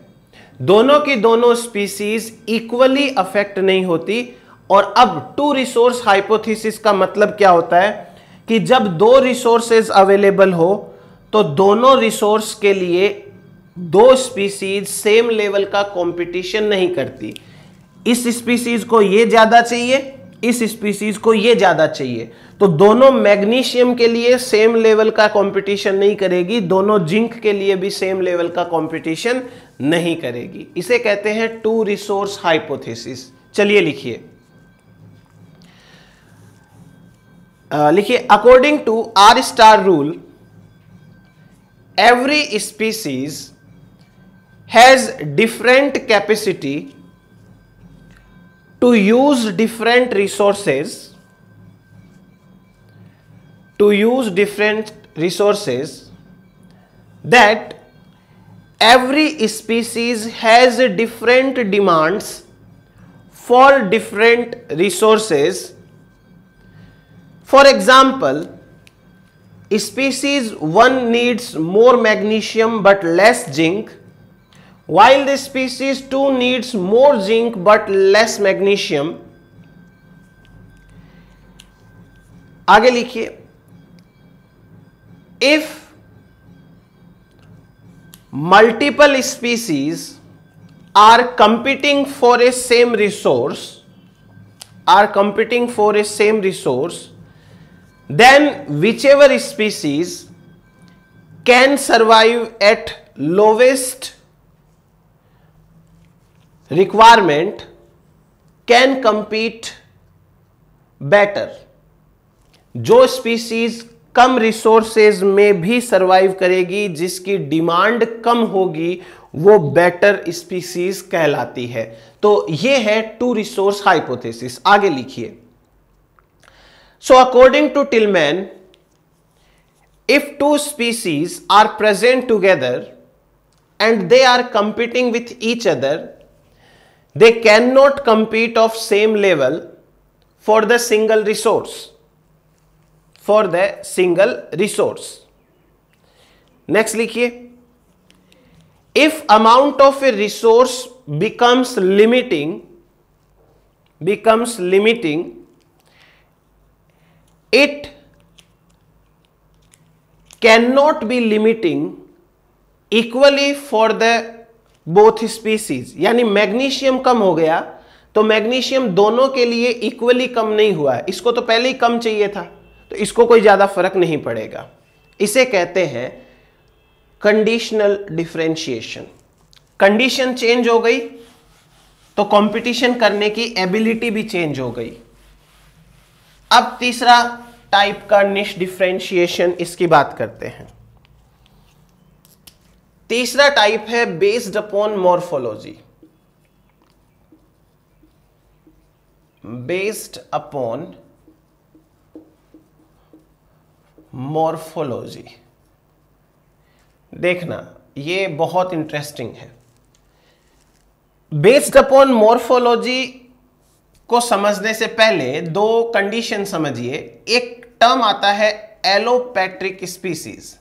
दोनों की दोनों स्पीसीज इक्वली अफेक्ट नहीं होती। और अब टू रिसोर्स हाइपोथेसिस का मतलब क्या होता है कि जब दो रिसोर्सेज अवेलेबल हो तो दोनों रिसोर्स के लिए दो स्पीसीज सेम लेवल का कंपटीशन नहीं करती। इस स्पीसीज को ये ज्यादा चाहिए इस स्पीसीज को ये ज्यादा चाहिए, तो दोनों मैग्नीशियम के लिए सेम लेवल का कंपटीशन नहीं करेगी, दोनों जिंक के लिए भी सेम लेवल का कंपटीशन नहीं करेगी। इसे कहते हैं टू रिसोर्स हाइपोथेसिस। चलिए लिखिए, लिखिए according to R star rule every species has different capacity to use different resources, that every species has different demands for different resources. For example, species 1 needs more magnesium but less zinc, while the species 2 needs more zinc but less magnesium. आगे लिखिए, if multiple species are competing for a same resource, then whichever species can survive at lowest requirement can compete better. जो स्पीसीज कम रिसोर्सेज में भी सरवाइव करेगी, जिसकी डिमांड कम होगी, वो बेटर स्पीसीज कहलाती है। तो ये है टू रिसोर्स हाइपोथेसिस। आगे लिखिए, so according to Tilman, if two species are present together and they are competing with each other, they cannot compete of same level for the single resource. Next लिखिए, if amount of a resource becomes limiting, it cannot be limiting equally for the both species. यानी मैग्नीशियम कम हो गया तो मैग्नीशियम दोनों के लिए इक्वली कम नहीं हुआ है, इसको तो पहले ही कम चाहिए था, तो इसको कोई ज्यादा फर्क नहीं पड़ेगा। इसे कहते हैं कंडीशनल डिफरेंशिएशन। कंडीशन चेंज हो गई तो कंपटीशन करने की एबिलिटी भी चेंज हो गई। अब तीसरा टाइप का निश डिफरेंशिएशन, इसकी बात करते हैं। तीसरा टाइप है based upon morphology. Based upon morphology. देखना, ये बहुत इंटरेस्टिंग है। बेस्ड अपॉन मॉर्फोलॉजी को समझने से पहले दो कंडीशन समझिए। एक टर्म आता है एलोपैट्रिक स्पीसीज,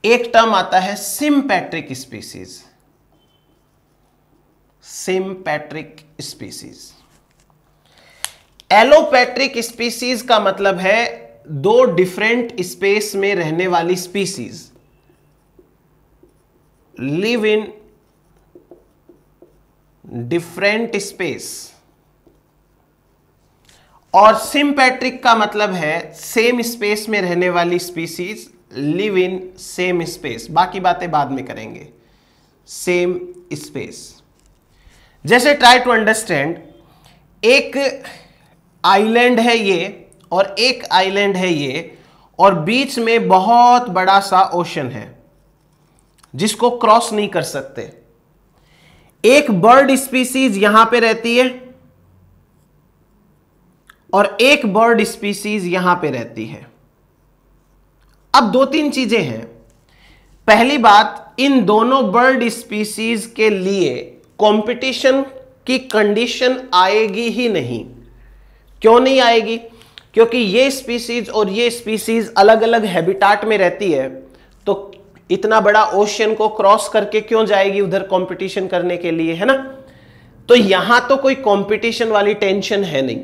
एक टर्म आता है सिम्पैट्रिक स्पीसीज। एलोपैट्रिक स्पीसीज का मतलब है दो डिफरेंट स्पेस में रहने वाली species live in different space, और सिम्पैट्रिक का मतलब है सेम स्पेस में रहने वाली species live in same space. बाकी बातें बाद में करेंगे। सेम स्पेस, जैसे ट्राई टू अंडरस्टैंड, एक आइलैंड है ये और एक आइलैंड है ये, और बीच में बहुत बड़ा सा ओशन है जिसको क्रॉस नहीं कर सकते। एक बर्ड स्पीसीज यहां पे रहती है और एक बर्ड स्पीसीज यहां पे रहती है। अब दो तीन चीजें हैं। पहली बात, इन दोनों बर्ड स्पीसीज के लिए कंपटीशन की कंडीशन आएगी ही नहीं। क्यों नहीं आएगी? क्योंकि ये स्पीसीज और ये स्पीसीज अलग अलग हैबिटाट में रहती है, तो इतना बड़ा ओशन को क्रॉस करके क्यों जाएगी उधर कंपटीशन करने के लिए, है ना? तो यहां तो कोई कंपटीशन वाली टेंशन है नहीं।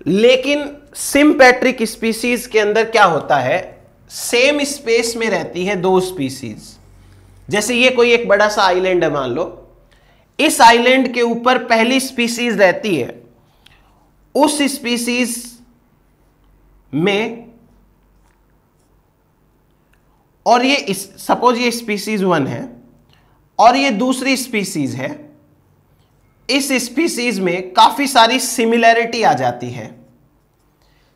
लेकिन सिम्पैट्रिक स्पीसीज के अंदर क्या होता है, सेम स्पेस में रहती है दो स्पीसीज। जैसे ये कोई एक बड़ा सा आइलैंड है मान लो, इस आइलैंड के ऊपर पहली स्पीसीज रहती है, उस स्पीसीज में, और ये सपोज ये स्पीसीज 1 है और ये दूसरी स्पीसीज है, इस स्पीसीज में काफी सारी सिमिलैरिटी आ जाती है।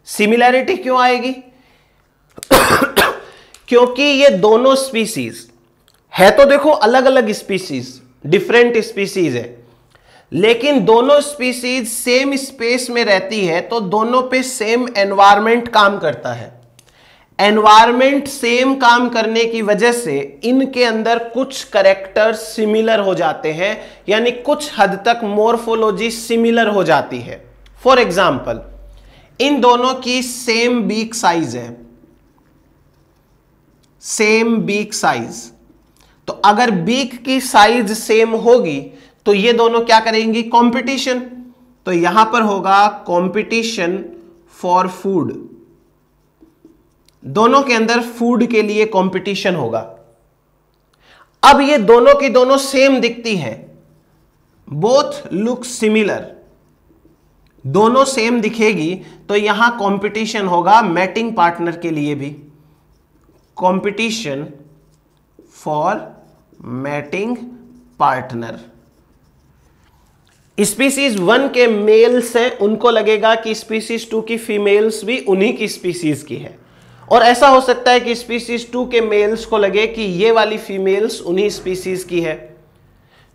सिमिलैरिटी क्यों आएगी? क्योंकि ये दोनों स्पीसीज है, तो देखो अलग अलग स्पीसीज, डिफरेंट स्पीसीज है, लेकिन दोनों स्पीसीज सेम स्पेस में रहती है, तो दोनों पे सेम एनवायरमेंट काम करता है। एनवायरमेंट सेम काम करने की वजह से इनके अंदर कुछ कैरेक्टर सिमिलर हो जाते हैं, यानी कुछ हद तक मॉर्फोलॉजी सिमिलर हो जाती है। फॉर एग्जाम्पल, इन दोनों की सेम बीक साइज है, सेम बीक साइज, तो अगर बीक की साइज सेम होगी तो ये दोनों क्या करेंगी? कंपटीशन। तो यहां पर होगा कंपटीशन फॉर फूड, दोनों के अंदर फूड के लिए कंपटीशन होगा। अब ये दोनों की दोनों सेम दिखती हैं, बोथ लुक सिमिलर, दोनों सेम दिखेगी, तो यहां कंपटीशन होगा मैटिंग पार्टनर के लिए भी, competition for mating partner. Species 1 के मेल्स हैं, उनको लगेगा कि स्पीसीज 2 की फीमेल्स भी उन्हीं की स्पीसीज की है, और ऐसा हो सकता है कि स्पीसीज 2 के मेल्स को लगे कि ये वाली फीमेल्स उन्हीं स्पीसीज की है।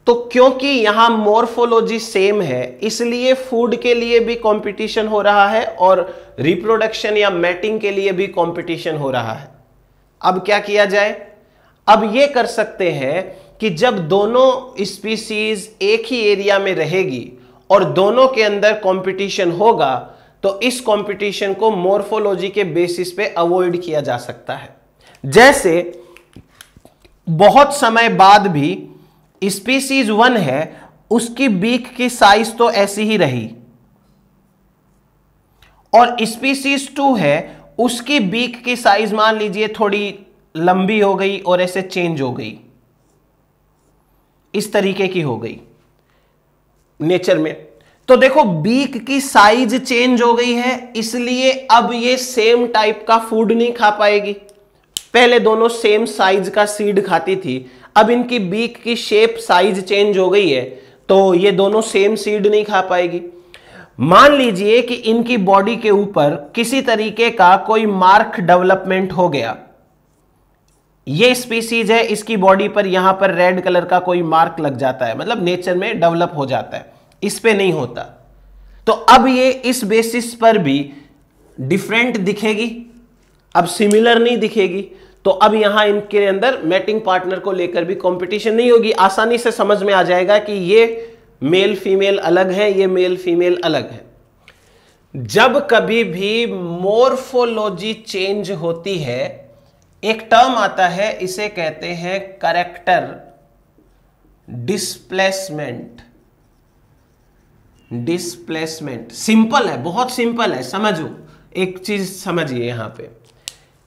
तो क्योंकि यहां मॉर्फोलॉजी सेम है, इसलिए फूड के लिए भी कंपटीशन हो रहा है और रिप्रोडक्शन या मैटिंग के लिए भी कंपटीशन हो रहा है। अब क्या किया जाए? अब ये कर सकते हैं कि जब दोनों स्पीसीज एक ही एरिया में रहेगी और दोनों के अंदर कंपटीशन होगा, तो इस कंपटीशन को मॉर्फोलॉजी के बेसिस पे अवॉइड किया जा सकता है। जैसे बहुत समय बाद भी स्पीसीज 1 है, उसकी बीक की साइज तो ऐसी ही रही, और स्पीसीज 2 है, उसकी बीक की साइज मान लीजिए थोड़ी लंबी हो गई और ऐसे चेंज हो गई, इस तरीके की हो गई नेचर में। तो देखो बीक की साइज चेंज हो गई है, इसलिए अब ये सेम टाइप का फूड नहीं खा पाएगी। पहले दोनों सेम साइज का सीड खाती थी, अब इनकी बीक की शेप साइज चेंज हो गई है, तो ये दोनों सेम सीड नहीं खा पाएगी। मान लीजिए कि इनकी बॉडी के ऊपर किसी तरीके का कोई मार्क डेवलपमेंट हो गया, ये स्पीसीज है, इसकी बॉडी पर यहां पर रेड कलर का कोई मार्क लग जाता है, मतलब नेचर में डेवलप हो जाता है, इस पे नहीं होता, तो अब ये इस बेसिस पर भी डिफरेंट दिखेगी, अब सिमिलर नहीं दिखेगी। तो अब यहां इनके अंदर मैटिंग पार्टनर को लेकर भी कंपटीशन नहीं होगी, आसानी से समझ में आ जाएगा कि ये मेल फीमेल अलग है, ये मेल फीमेल अलग है। जब कभी भी मॉर्फोलॉजी चेंज होती है, एक टर्म आता है, इसे कहते हैं कैरेक्टर डिस्प्लेसमेंट। डिस्प्लेसमेंट सिंपल है, बहुत सिंपल है, समझो एक चीज समझिए। यहां पे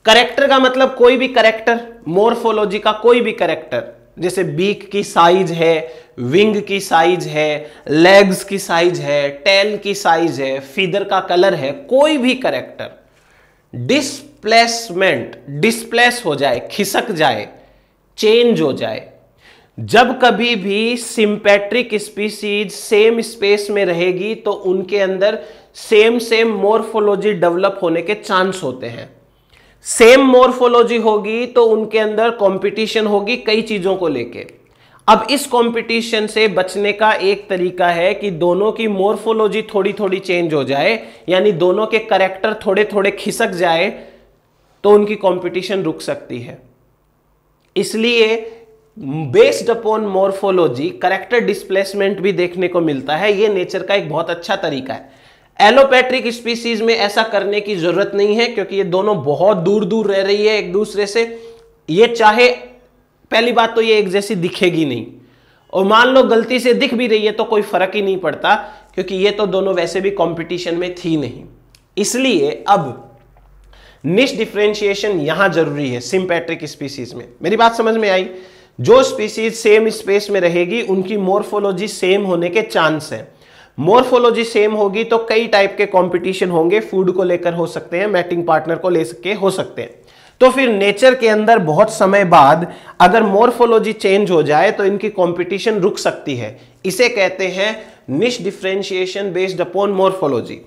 कैरेक्टर का मतलब कोई भी कैरेक्टर, मॉर्फोलॉजी का कोई भी कैरेक्टर, जैसे बीक की साइज है, विंग की साइज है, लेग्स की साइज है, टेल की साइज है, फीदर का कलर है, कोई भी कैरेक्टर डिस्प्लेसमेंट, डिस्प्लेस हो जाए, खिसक जाए, चेंज हो जाए। जब कभी भी सिंपैट्रिक स्पीसीज सेम स्पेस में रहेगी तो उनके अंदर सेम सेम मॉर्फोलॉजी डेवलप होने के चांस होते हैं। सेम मॉर्फोलॉजी होगी तो उनके अंदर कंपटीशन होगी कई चीजों को लेके। अब इस कंपटीशन से बचने का एक तरीका है कि दोनों की मॉर्फोलॉजी थोड़ी थोड़ी चेंज हो जाए, यानी दोनों के कैरेक्टर थोड़े थोड़े खिसक जाए, तो उनकी कंपटीशन रुक सकती है। इसलिए based upon morphology character displacement भी देखने को मिलता है। यह नेचर का एक बहुत अच्छा तरीका है। एलोपैट्रिक स्पीसीज में ऐसा करने की जरूरत नहीं है, क्योंकि ये दोनों बहुत दूर दूर रह रही है एक दूसरे से। ये चाहे, पहली बात तो ये एक जैसी दिखेगी नहीं, और मान लो गलती से दिख भी रही है तो कोई फर्क ही नहीं पड़ता, क्योंकि ये तो दोनों वैसे भी कंपटीशन में थी नहीं। इसलिए अब निश डिफरेंशिएशन यहां जरूरी है सिंपैट्रिक स्पीसीज में। मेरी बात समझ में आई? जो स्पीसीज सेम स्पेस में रहेगी उनकी मोर्फोलॉजी सेम होने के चांस है। मोर्फोलॉजी सेम होगी तो कई टाइप के कंपटीशन होंगे, फूड को लेकर हो सकते हैं, मैटिंग पार्टनर को लेकर हो सकते हैं। तो फिर नेचर के अंदर बहुत समय बाद अगर मोर्फोलॉजी चेंज हो जाए तो इनकी कंपटीशन रुक सकती है। इसे कहते हैं niche differentiation based upon morphology.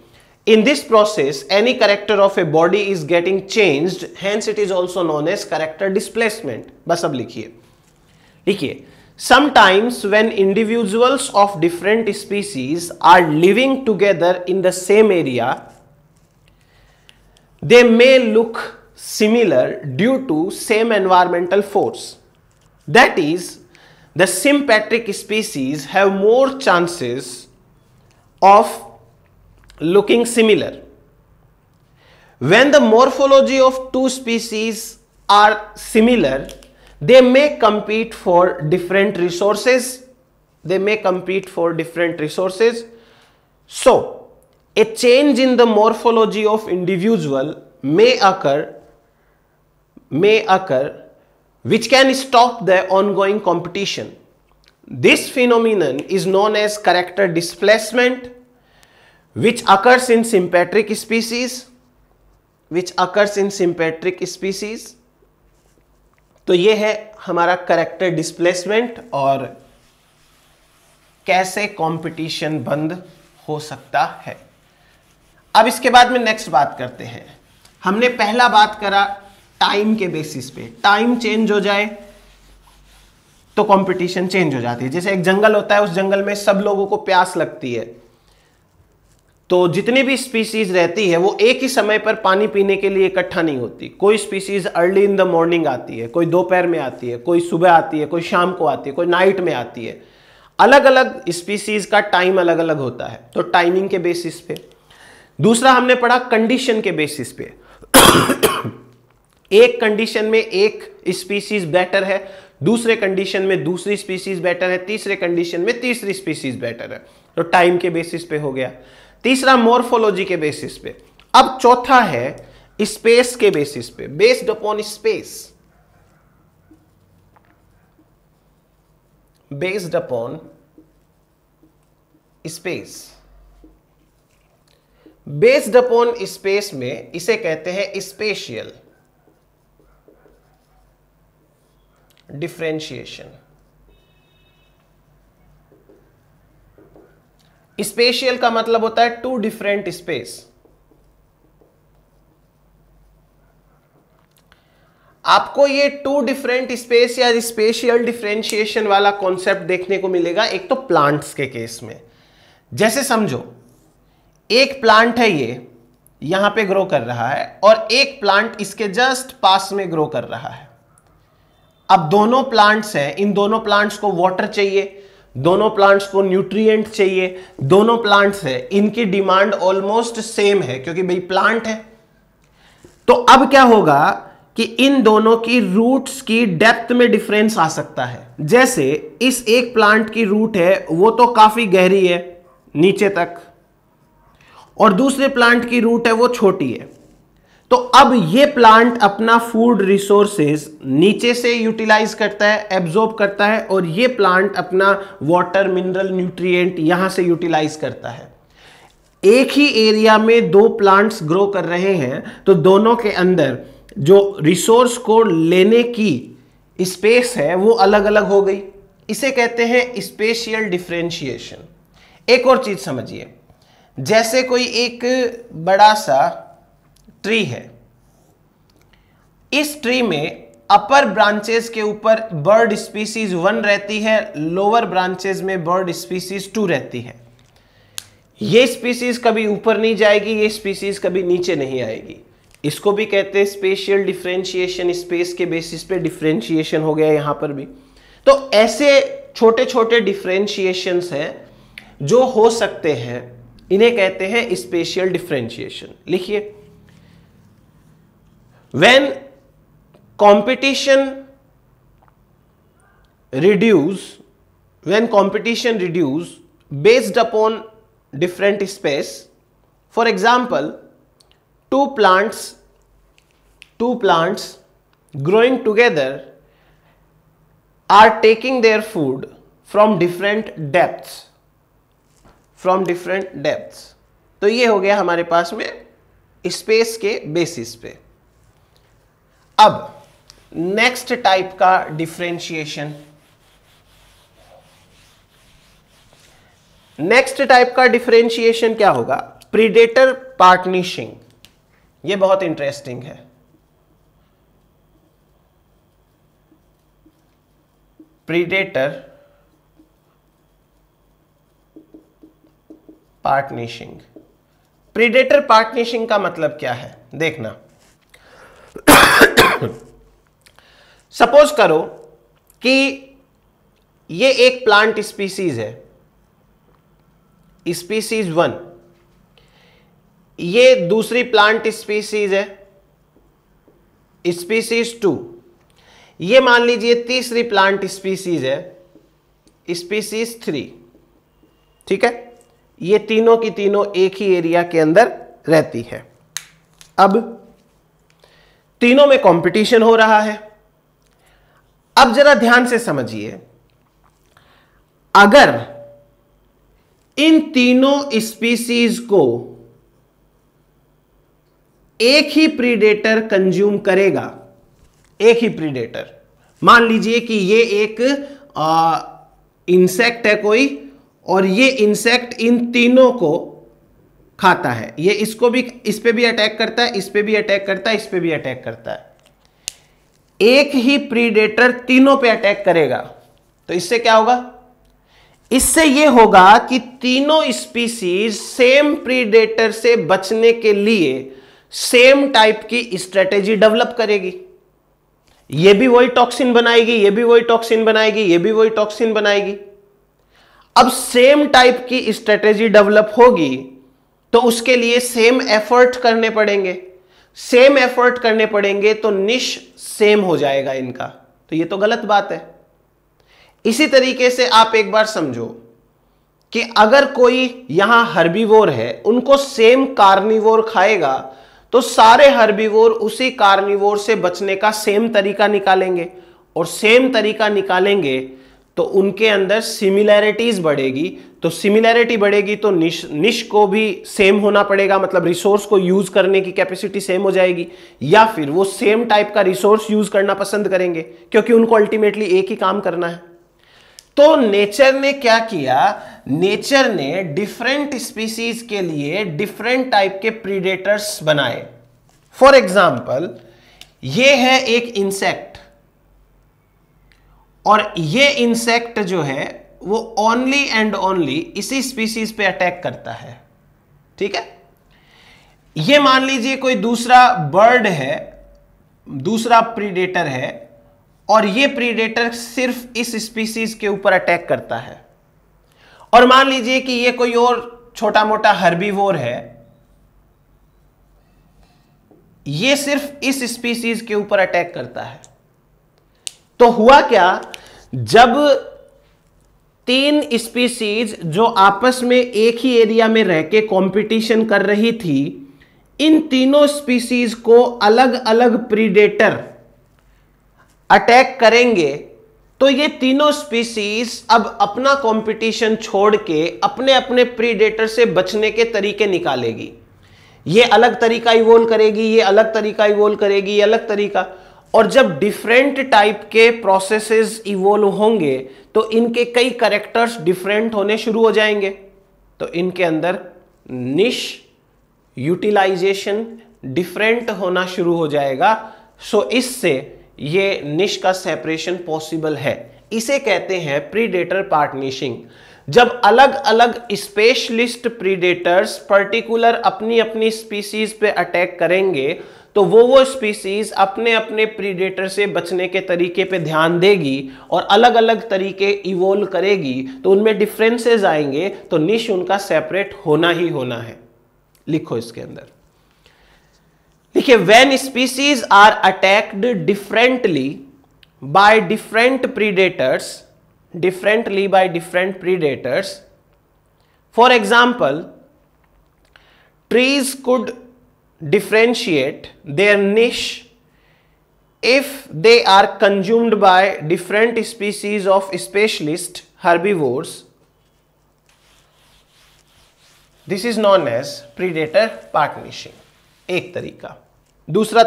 In this process, any character of a body is getting changed, hence it is also known as character displacement. बस अब लिखिए sometimes when individuals of different species are living together in the same area, they may look similar due to same environmental force. That is, the sympatric species have more chances of looking similar. When the morphology of two species are similar, they may compete for different resources. So a change in the morphology of individual may occur which can stop the ongoing competition. This phenomenon is known as character displacement, which occurs in sympatric species. तो ये है हमारा करेक्टर डिस्प्लेसमेंट और कैसे कंपटीशन बंद हो सकता है। अब इसके बाद में नेक्स्ट बात करते हैं। हमने पहला बात करा टाइम के बेसिस पे, टाइम चेंज हो जाए तो कंपटीशन चेंज हो जाती है। जैसे एक जंगल होता है, उस जंगल में सब लोगों को प्यास लगती है, तो जितनी भी स्पीसीज रहती है वो एक ही समय पर पानी पीने के लिए इकट्ठा नहीं होती। कोई species early in the morning आती है, कोई दोपहर में आती है, कोई सुबह आती है, कोई शाम को आती है, कोई नाइट में आती है। अलग अलग स्पीसीज का टाइम अलग अलग होता है, तो टाइमिंग के बेसिस पे। दूसरा हमने पढ़ा कंडीशन के बेसिस पे। एक कंडीशन में एक स्पीसीज बेटर है, दूसरे कंडीशन में दूसरी स्पीसीज बेटर है, तीसरे कंडीशन में तीसरी स्पीसीज बेटर है। तो टाइम के बेसिस पे हो गया। तीसरा मोर्फोलॉजी के बेसिस पे। अब चौथा है स्पेस के बेसिस पे, based upon space. Based upon space में इसे कहते हैं स्पेशियल डिफरेंशिएशन। स्पेशियल का मतलब होता है टू डिफरेंट स्पेस। आपको ये टू डिफरेंट स्पेस या स्पेशियल डिफरेंशिएशन वाला कॉन्सेप्ट देखने को मिलेगा एक तो प्लांट्स के केस में। जैसे समझो एक प्लांट है, ये यहां पे ग्रो कर रहा है और एक प्लांट इसके जस्ट पास में ग्रो कर रहा है। अब दोनों प्लांट्स हैं, इन दोनों प्लांट्स को वाटर चाहिए, दोनों प्लांट्स को न्यूट्रिएंट चाहिए, दोनों प्लांट्स है, इनकी डिमांड ऑलमोस्ट सेम है क्योंकि भाई प्लांट है। तो अब क्या होगा कि इन दोनों की रूट्स की डेप्थ में डिफरेंस आ सकता है। जैसे इस एक प्लांट की रूट है वो तो काफी गहरी है नीचे तक, और दूसरे प्लांट की रूट है वो छोटी है। तो अब ये प्लांट अपना फूड रिसोर्सेज नीचे से यूटिलाइज करता है, एब्जॉर्ब करता है, और ये प्लांट अपना वाटर, मिनरल, न्यूट्रिएंट यहां से यूटिलाइज करता है। एक ही एरिया में दो प्लांट्स ग्रो कर रहे हैं तो दोनों के अंदर जो रिसोर्स को लेने की स्पेस है वो अलग अलग हो गई। इसे कहते हैं स्पेशियल डिफरेंशिएशन। एक और चीज समझिए, जैसे कोई एक बड़ा सा ट्री है, इस ट्री में अपर ब्रांचेस के ऊपर बर्ड स्पीसीज 1 रहती है, लोअर ब्रांचेस में बर्ड स्पीसीज 2 रहती है। ये स्पीसीज कभी ऊपर नहीं जाएगी, ये स्पीसीज कभी नीचे नहीं आएगी। इसको भी कहते हैं स्पेशियल डिफरेंशिएशन। स्पेस के बेसिस पे डिफरेंशिएशन हो गया यहां पर भी। तो ऐसे छोटे छोटे डिफरेंशिएशंस हैं जो हो सकते हैं, इन्हें कहते हैं स्पेशियल डिफरेंशिएशन। लिखिए, when competition reduce based upon different space, for example two plants growing together are taking their food from different depths, from different depths. तो ये हो गया हमारे पास में स्पेस के बेसिस पे। अब नेक्स्ट टाइप का डिफरेंशिएशन, नेक्स्ट टाइप का डिफरेंशिएशन क्या होगा? प्रीडेटर पार्टनिशिंग। ये बहुत इंटरेस्टिंग है। प्रीडेटर पार्टनिशिंग। प्रीडेटर पार्टनिशिंग का मतलब क्या है? देखना, सपोज करो कि ये एक प्लांट स्पीसीज है, स्पीसीज 1, ये दूसरी प्लांट स्पीसीज है, स्पीसीज 2, ये मान लीजिए तीसरी प्लांट स्पीसीज है, स्पीसीज 3। ठीक है, ये तीनों की तीनों एक ही एरिया के अंदर रहती है। अब तीनों में कंपटीशन हो रहा है। अब जरा ध्यान से समझिए, अगर इन तीनों स्पीसीज को एक ही प्रीडेटर कंज्यूम करेगा, एक ही प्रीडेटर, मान लीजिए कि ये एक इंसेक्ट है कोई, और ये इंसेक्ट इन तीनों को खाता है, ये इसको भी, इस पे भी अटैक करता है, इस पे भी अटैक करता है, इस पे भी अटैक करता है। एक ही प्रीडेटर तीनों पे अटैक करेगा, तो इससे क्या होगा? इससे यह होगा कि तीनों स्पीसीज सेम प्रीडेटर से बचने के लिए सेम टाइप की स्ट्रेटेजी डेवलप करेगी। ये भी वही टॉक्सिन बनाएगी, ये भी वही टॉक्सिन बनाएगी, ये भी वही टॉक्सिन बनाएगी। अब सेम टाइप की स्ट्रेटेजी डेवलप होगी तो उसके लिए सेम एफर्ट करने पड़ेंगे, सेम एफर्ट करने पड़ेंगे तो निश सेम हो जाएगा इनका। तो ये तो गलत बात है। इसी तरीके से आप एक बार समझो कि अगर कोई यहां हर्बीवोर है, उनको सेम कार्निवोर खाएगा तो सारे हर्बीवोर उसी कार्निवोर से बचने का सेम तरीका निकालेंगे, और सेम तरीका निकालेंगे तो उनके अंदर सिमिलैरिटीज बढ़ेगी। तो सिमिलैरिटी बढ़ेगी तो निश को भी सेम होना पड़ेगा, मतलब रिसोर्स को यूज करने की कैपेसिटी सेम हो जाएगी, या फिर वो सेम टाइप का रिसोर्स यूज करना पसंद करेंगे, क्योंकि उनको अल्टीमेटली एक ही काम करना है। तो नेचर ने क्या किया? नेचर ने डिफरेंट स्पीसीज के लिए डिफरेंट टाइप के प्रीडेटर्स बनाए। फॉर एग्जाम्पल, ये है एक इंसेक्ट, और ये इंसेक्ट जो है वो ओनली एंड ओनली इसी स्पीसीज पे अटैक करता है। ठीक है, ये मान लीजिए कोई दूसरा बर्ड है, दूसरा प्रीडेटर है, और ये प्रीडेटर सिर्फ इस स्पीसीज के ऊपर अटैक करता है। और मान लीजिए कि ये कोई और छोटा मोटा हर्बीवोर है, ये सिर्फ इस स्पीसीज के ऊपर अटैक करता है। तो हुआ क्या? जब तीन स्पीसीज जो आपस में एक ही एरिया में रह के कॉम्पिटिशन कर रही थी, इन तीनों स्पीसीज को अलग अलग प्रीडेटर अटैक करेंगे, तो ये तीनों स्पीसीज अब अपना कंपटीशन छोड़ के अपने अपने प्रीडेटर से बचने के तरीके निकालेगी। ये अलग तरीका इवोल्व करेगी, ये अलग तरीका इवोल्व करेगी, ये अलग तरीका। और जब डिफरेंट टाइप के प्रोसेसेस इवोल्व होंगे तो इनके कई कैरेक्टर्स डिफरेंट होने शुरू हो जाएंगे। तो इनके अंदर निश यूटिलाइजेशन डिफरेंट होना शुरू हो जाएगा। सो इससे ये निश का सेपरेशन पॉसिबल है। इसे कहते हैं प्रीडेटर पार्टनिशिंग। जब अलग अलग स्पेशलिस्ट प्रीडेटर्स पर्टिकुलर अपनी अपनी स्पीसीज पे अटैक करेंगे तो वो स्पीसीज अपने अपने प्रीडेटर से बचने के तरीके पे ध्यान देगी और अलग अलग तरीके इवोल्व करेगी, तो उनमें डिफरेंसेस आएंगे, तो निश उनका सेपरेट होना ही होना है। लिखो इसके अंदर, देखिए, when species are attacked differently by different predators, differently by different predators. For example, trees could differentiate their niche if they are consumed by different species of specialist herbivores, this is known as predator partnership. एक तरीका। दूसरा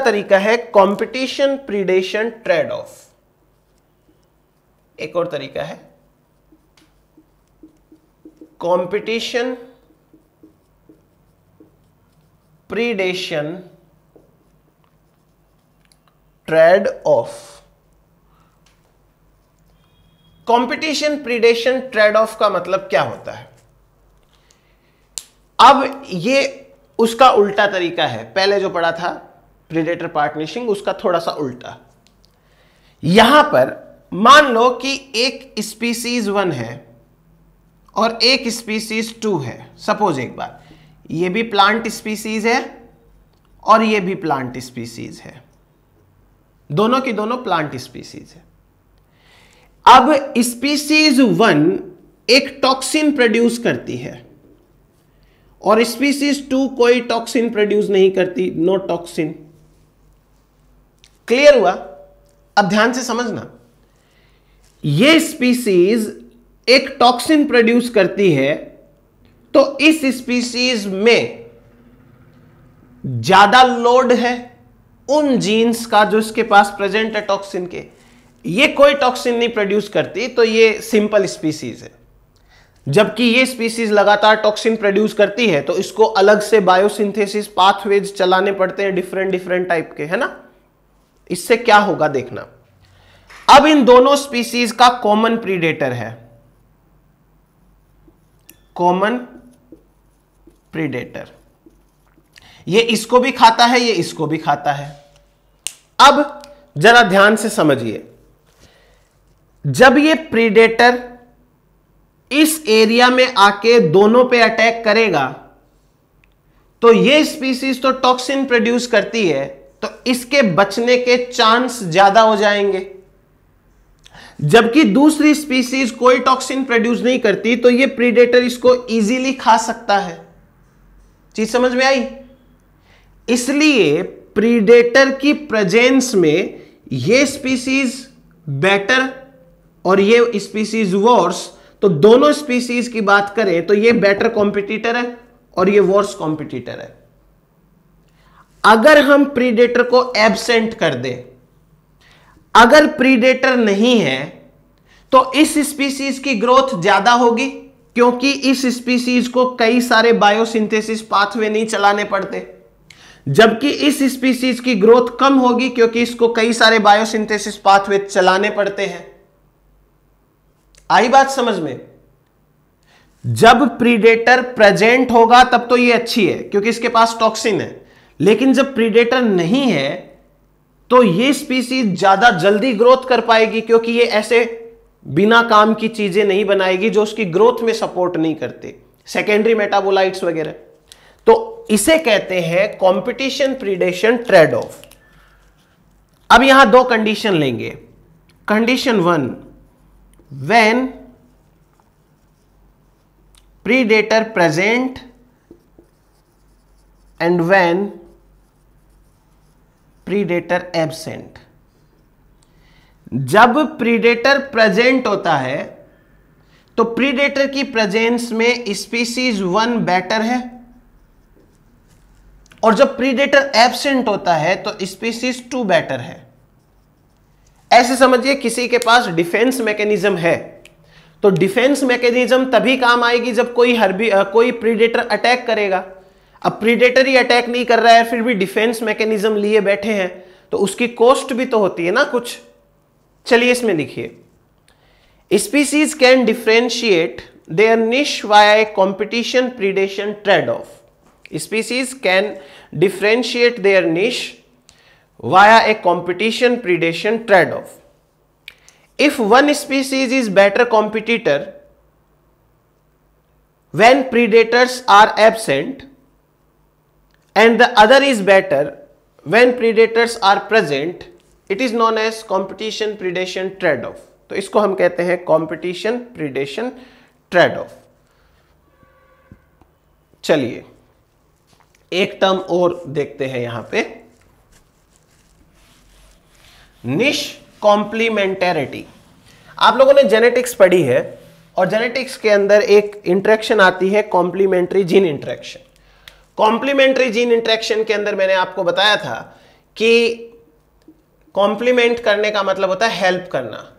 तरीका है कंपटीशन प्रीडेशन ट्रेड ऑफ। एक और तरीका है competition predation trade of. Competition predation trade of का मतलब क्या होता है? अब ये उसका उल्टा तरीका है। पहले जो पढ़ा था प्रीडेटर पार्टनरशिप, उसका थोड़ा सा उल्टा। यहां पर मान लो कि एक स्पीसीज 1 है और एक स्पीसीज 2 है। सपोज एक बार ये भी प्लांट स्पीसीज है और ये भी प्लांट स्पीसीज है, दोनों की दोनों प्लांट स्पीसीज है। अब स्पीसीज 1 एक टॉक्सिन प्रोड्यूस करती है और स्पीसीज 2 कोई टॉक्सिन प्रोड्यूस नहीं करती, नो टॉक्सिन। क्लियर हुआ? अब ध्यान से समझना, ये स्पीसीज एक टॉक्सिन प्रोड्यूस करती है तो इस स्पीसीज में ज्यादा लोड है उन जीन्स का जो इसके पास प्रेजेंट है टॉक्सिन के। ये कोई टॉक्सिन नहीं प्रोड्यूस करती तो ये सिंपल स्पीसीज है। जबकि ये स्पीसीज लगातार टॉक्सिन प्रोड्यूस करती है तो इसको अलग से बायोसिंथेसिस पाथवेज चलाने पड़ते हैं डिफरेंट टाइप के, है ना। इससे क्या होगा देखना। अब इन दोनों स्पीसीज का कॉमन प्रीडेटर है, कॉमन प्रीडेटर। ये इसको भी खाता है, ये इसको भी खाता है। अब जरा ध्यान से समझिए, जब ये प्रीडेटर इस एरिया में आके दोनों पे अटैक करेगा तो ये स्पीसीज तो टॉक्सिन प्रोड्यूस करती है तो इसके बचने के चांस ज्यादा हो जाएंगे। जबकि दूसरी स्पीसीज कोई टॉक्सिन प्रोड्यूस नहीं करती तो ये प्रीडेटर इसको इजीली खा सकता है। चीज समझ में आई? इसलिए प्रीडेटर की प्रेजेंस में ये स्पीसीज बेटर और ये स्पीसीज वर्स, तो दोनों स्पीसीज की बात करें तो ये बेटर कॉम्पिटिटर है और ये वर्स कॉम्पिटिटर है। अगर हम प्रीडेटर को एब्सेंट कर दें, अगर प्रीडेटर नहीं है तो इस स्पीसीज की ग्रोथ ज्यादा होगी क्योंकि इस स्पीसीज को कई सारे बायोसिंथेसिस पाथवे नहीं चलाने पड़ते, जबकि इस स्पीसीज की ग्रोथ कम होगी क्योंकि इसको कई सारे बायोसिंथेसिस पाथवे चलाने पड़ते हैं। आई बात समझ में? जब प्रीडेटर प्रेजेंट होगा तब तो ये अच्छी है क्योंकि इसके पास टॉक्सिन है, लेकिन जब प्रीडेटर नहीं है तो ये स्पीसीज ज्यादा जल्दी ग्रोथ कर पाएगी क्योंकि ये ऐसे बिना काम की चीजें नहीं बनाएगी जो उसकी ग्रोथ में सपोर्ट नहीं करते, सेकेंडरी मेटाबोलाइट्स वगैरह। तो इसे कहते हैं कंपटीशन प्रीडेशन ट्रेड ऑफ। अब यहां दो कंडीशन लेंगे। Condition 1, when predator present and when predator absent. जब प्रीडेटर प्रेजेंट होता है तो प्रीडेटर की प्रेजेंस में स्पीसीज 1 बेटर है और जब प्रीडेटर एब्सेंट होता है तो स्पीसीज 2 बेटर है। ऐसे समझिए किसी के पास डिफेंस मैकेनिज्म है तो डिफेंस मैकेनिज्म तभी काम आएगी जब कोई प्रीडेटर अटैक करेगा। अब प्रीडेटर ही अटैक नहीं कर रहा है फिर भी डिफेंस मैकेनिज्म लिए बैठे हैं तो उसकी कॉस्ट भी तो होती है ना कुछ। चलिए इसमें लिखिए, species can differentiate their niche via a competition predation trade off. Species can differentiate their niche via a competition predation trade off. If one species is better competitor when predators are absent and the other is better when predators are present, it is known as competition predation trade-off। तो इसको हम कहते हैं competition predation trade-off। चलिए एक टर्म और देखते हैं यहां पे, निश कॉम्प्लीमेंटेरिटी। आप लोगों ने जेनेटिक्स पढ़ी है और जेनेटिक्स के अंदर एक इंटरेक्शन आती है complementary gene interaction. Complementary gene interaction के अंदर मैंने आपको बताया था कि कॉम्प्लीमेंट करने का मतलब होता है हेल्प करना।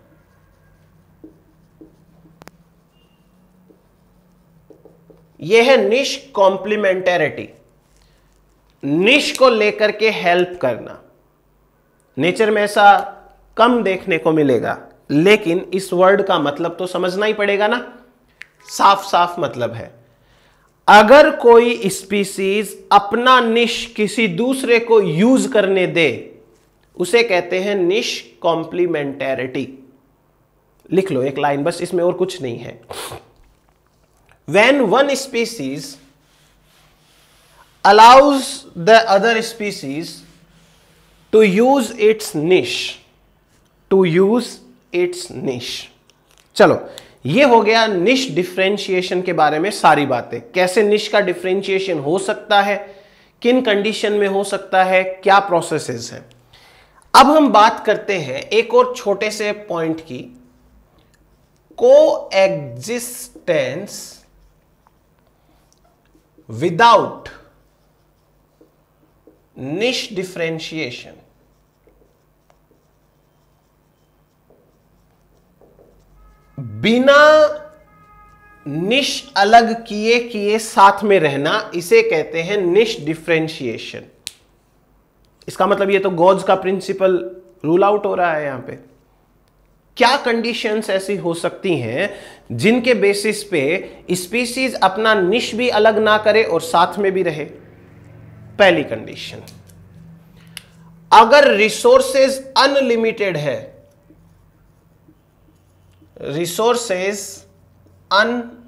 यह है निश कॉम्प्लीमेंटेरिटी, निश को लेकर के हेल्प करना। नेचर में ऐसा कम देखने को मिलेगा, लेकिन इस वर्ड का मतलब तो समझना ही पड़ेगा ना, साफ साफ मतलब है, अगर कोई स्पीसीज अपना निश किसी दूसरे को यूज करने दे उसे कहते हैं निश कॉम्प्लीमेंटेरिटी। लिख लो एक लाइन बस, इसमें और कुछ नहीं है। When one species allows the other species to use its niche, to use its niche। चलो, ये हो गया निश डिफरेंशिएशन के बारे में सारी बातें, कैसे निश का डिफरेंशिएशन हो सकता है, किन कंडीशन में हो सकता है, क्या प्रोसेसेस है। अब हम बात करते हैं एक और छोटे से पॉइंट की, कोएग्जिस्टेंस विदाउट निश डिफरेंशिएशन। बिना निश अलग किए किए साथ में रहना, इसे कहते हैं निश डिफरेंशिएशन। इसका मतलब ये तो गॉड्स का प्रिंसिपल रूल आउट हो रहा है यहां पे। क्या कंडीशंस ऐसी हो सकती हैं जिनके बेसिस पे स्पीसीज अपना निश भी अलग ना करे और साथ में भी रहे। पहली कंडीशन, अगर रिसोर्सेज अनलिमिटेड है, रिसोर्सेज अनलिमिटेड,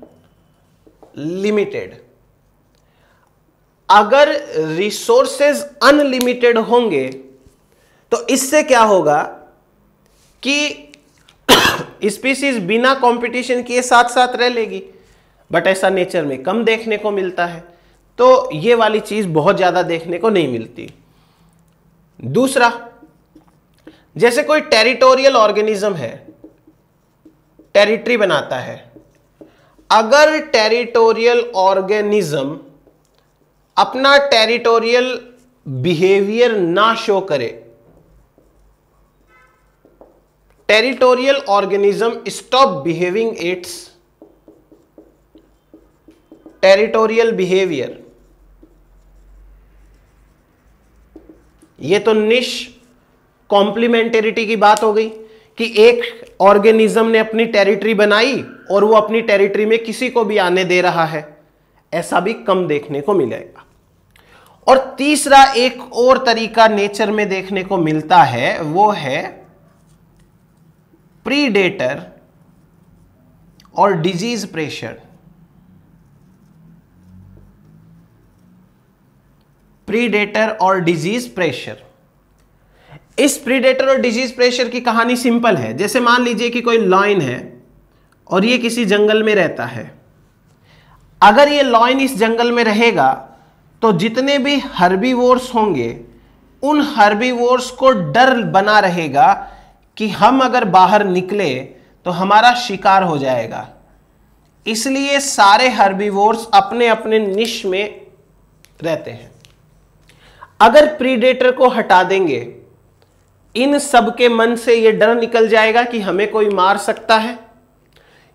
अगर रिसोर्सेज अनलिमिटेड होंगे तो इससे क्या होगा कि स्पीसीज बिना कंपटीशन किए साथ साथ रह लेगी, बट ऐसा नेचर में कम देखने को मिलता है, तो ये वाली चीज बहुत ज्यादा देखने को नहीं मिलती। दूसरा, जैसे कोई टेरिटोरियल ऑर्गेनिज्म है, टेरिटरी बनाता है, अगर टेरिटोरियल ऑर्गेनिज्म अपना टेरिटोरियल बिहेवियर ना शो करे, territorial organism stop behaving it's territorial behaviour, ये तो निश कॉम्प्लीमेंटेरिटी की बात हो गई कि एक ऑर्गेनिज्म ने अपनी टेरिटरी बनाई और वो अपनी टेरिटरी में किसी को भी आने दे रहा है, ऐसा भी कम देखने को मिलेगा। और तीसरा एक और तरीका नेचर में देखने को मिलता है, वो है प्रीडेटर और डिजीज प्रेशर। प्रीडेटर और डिजीज प्रेशर, इस प्रीडेटर और डिजीज प्रेशर की कहानी सिंपल है। जैसे मान लीजिए कि कोई लायन है और ये किसी जंगल में रहता है। अगर ये लायन इस जंगल में रहेगा तो जितने भी हर्बीवोर्स होंगे, उन हर्बीवोर्स को डर बना रहेगा कि हम अगर बाहर निकले तो हमारा शिकार हो जाएगा। इसलिए सारे हर्बीवोर्स अपने अपने निश में रहते हैं। अगर प्रीडेटर को हटा देंगे, इन सब के मन से यह डर निकल जाएगा कि हमें कोई मार सकता है।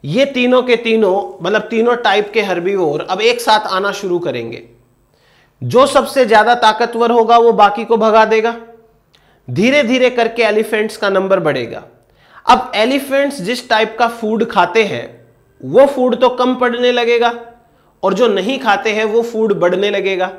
ये तीनों के तीनों, मतलब तीनों टाइप के हर्बीवोर अब एक साथ आना शुरू करेंगे। जो सबसे ज्यादा ताकतवर होगा वो बाकी को भगा देगा। धीरे धीरे करके एलिफेंट्स का नंबर बढ़ेगा। अब एलिफेंट्स जिस टाइप का फूड खाते हैं वो फूड तो कम पड़ने लगेगा और जो नहीं खाते हैं वो फूड बढ़ने लगेगा।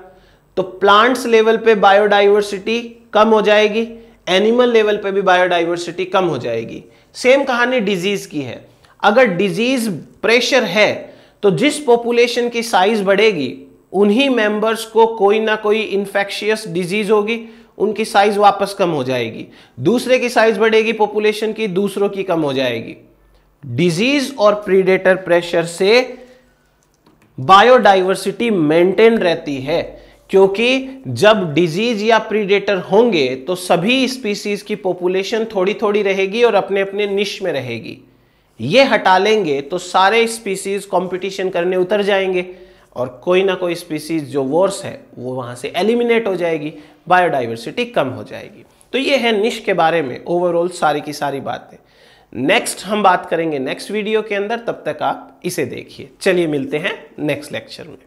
तो प्लांट्स लेवल पे बायोडाइवर्सिटी कम हो जाएगी, एनिमल लेवल पे भी बायोडाइवर्सिटी कम हो जाएगी। सेम कहानी डिजीज की है। अगर डिजीज प्रेशर है तो जिस पॉपुलेशन की साइज बढ़ेगी उन्हीं मेंबर्स को कोई ना कोई इंफेक्शियस डिजीज होगी, उनकी साइज वापस कम हो जाएगी। दूसरे की साइज बढ़ेगी पॉपुलेशन की, दूसरों की कम हो जाएगी। डिजीज और प्रीडेटर प्रेशर से बायोडाइवर्सिटी मेंटेन रहती है। क्योंकि जब डिजीज या प्रीडेटर होंगे तो सभी स्पीसीज की पॉपुलेशन थोड़ी थोड़ी रहेगी और अपने अपने निश में रहेगी। ये हटा लेंगे तो सारे स्पीसीज कंपटीशन करने उतर जाएंगे और कोई ना कोई स्पीसीज जो वॉर्स है वो वहां से एलिमिनेट हो जाएगी, बायोडाइवर्सिटी कम हो जाएगी। तो ये है निश के बारे में ओवरऑल सारी की सारी बातें। नेक्स्ट हम बात करेंगे नेक्स्ट वीडियो के अंदर, तब तक आप इसे देखिए। चलिए मिलते हैं नेक्स्ट लेक्चर में।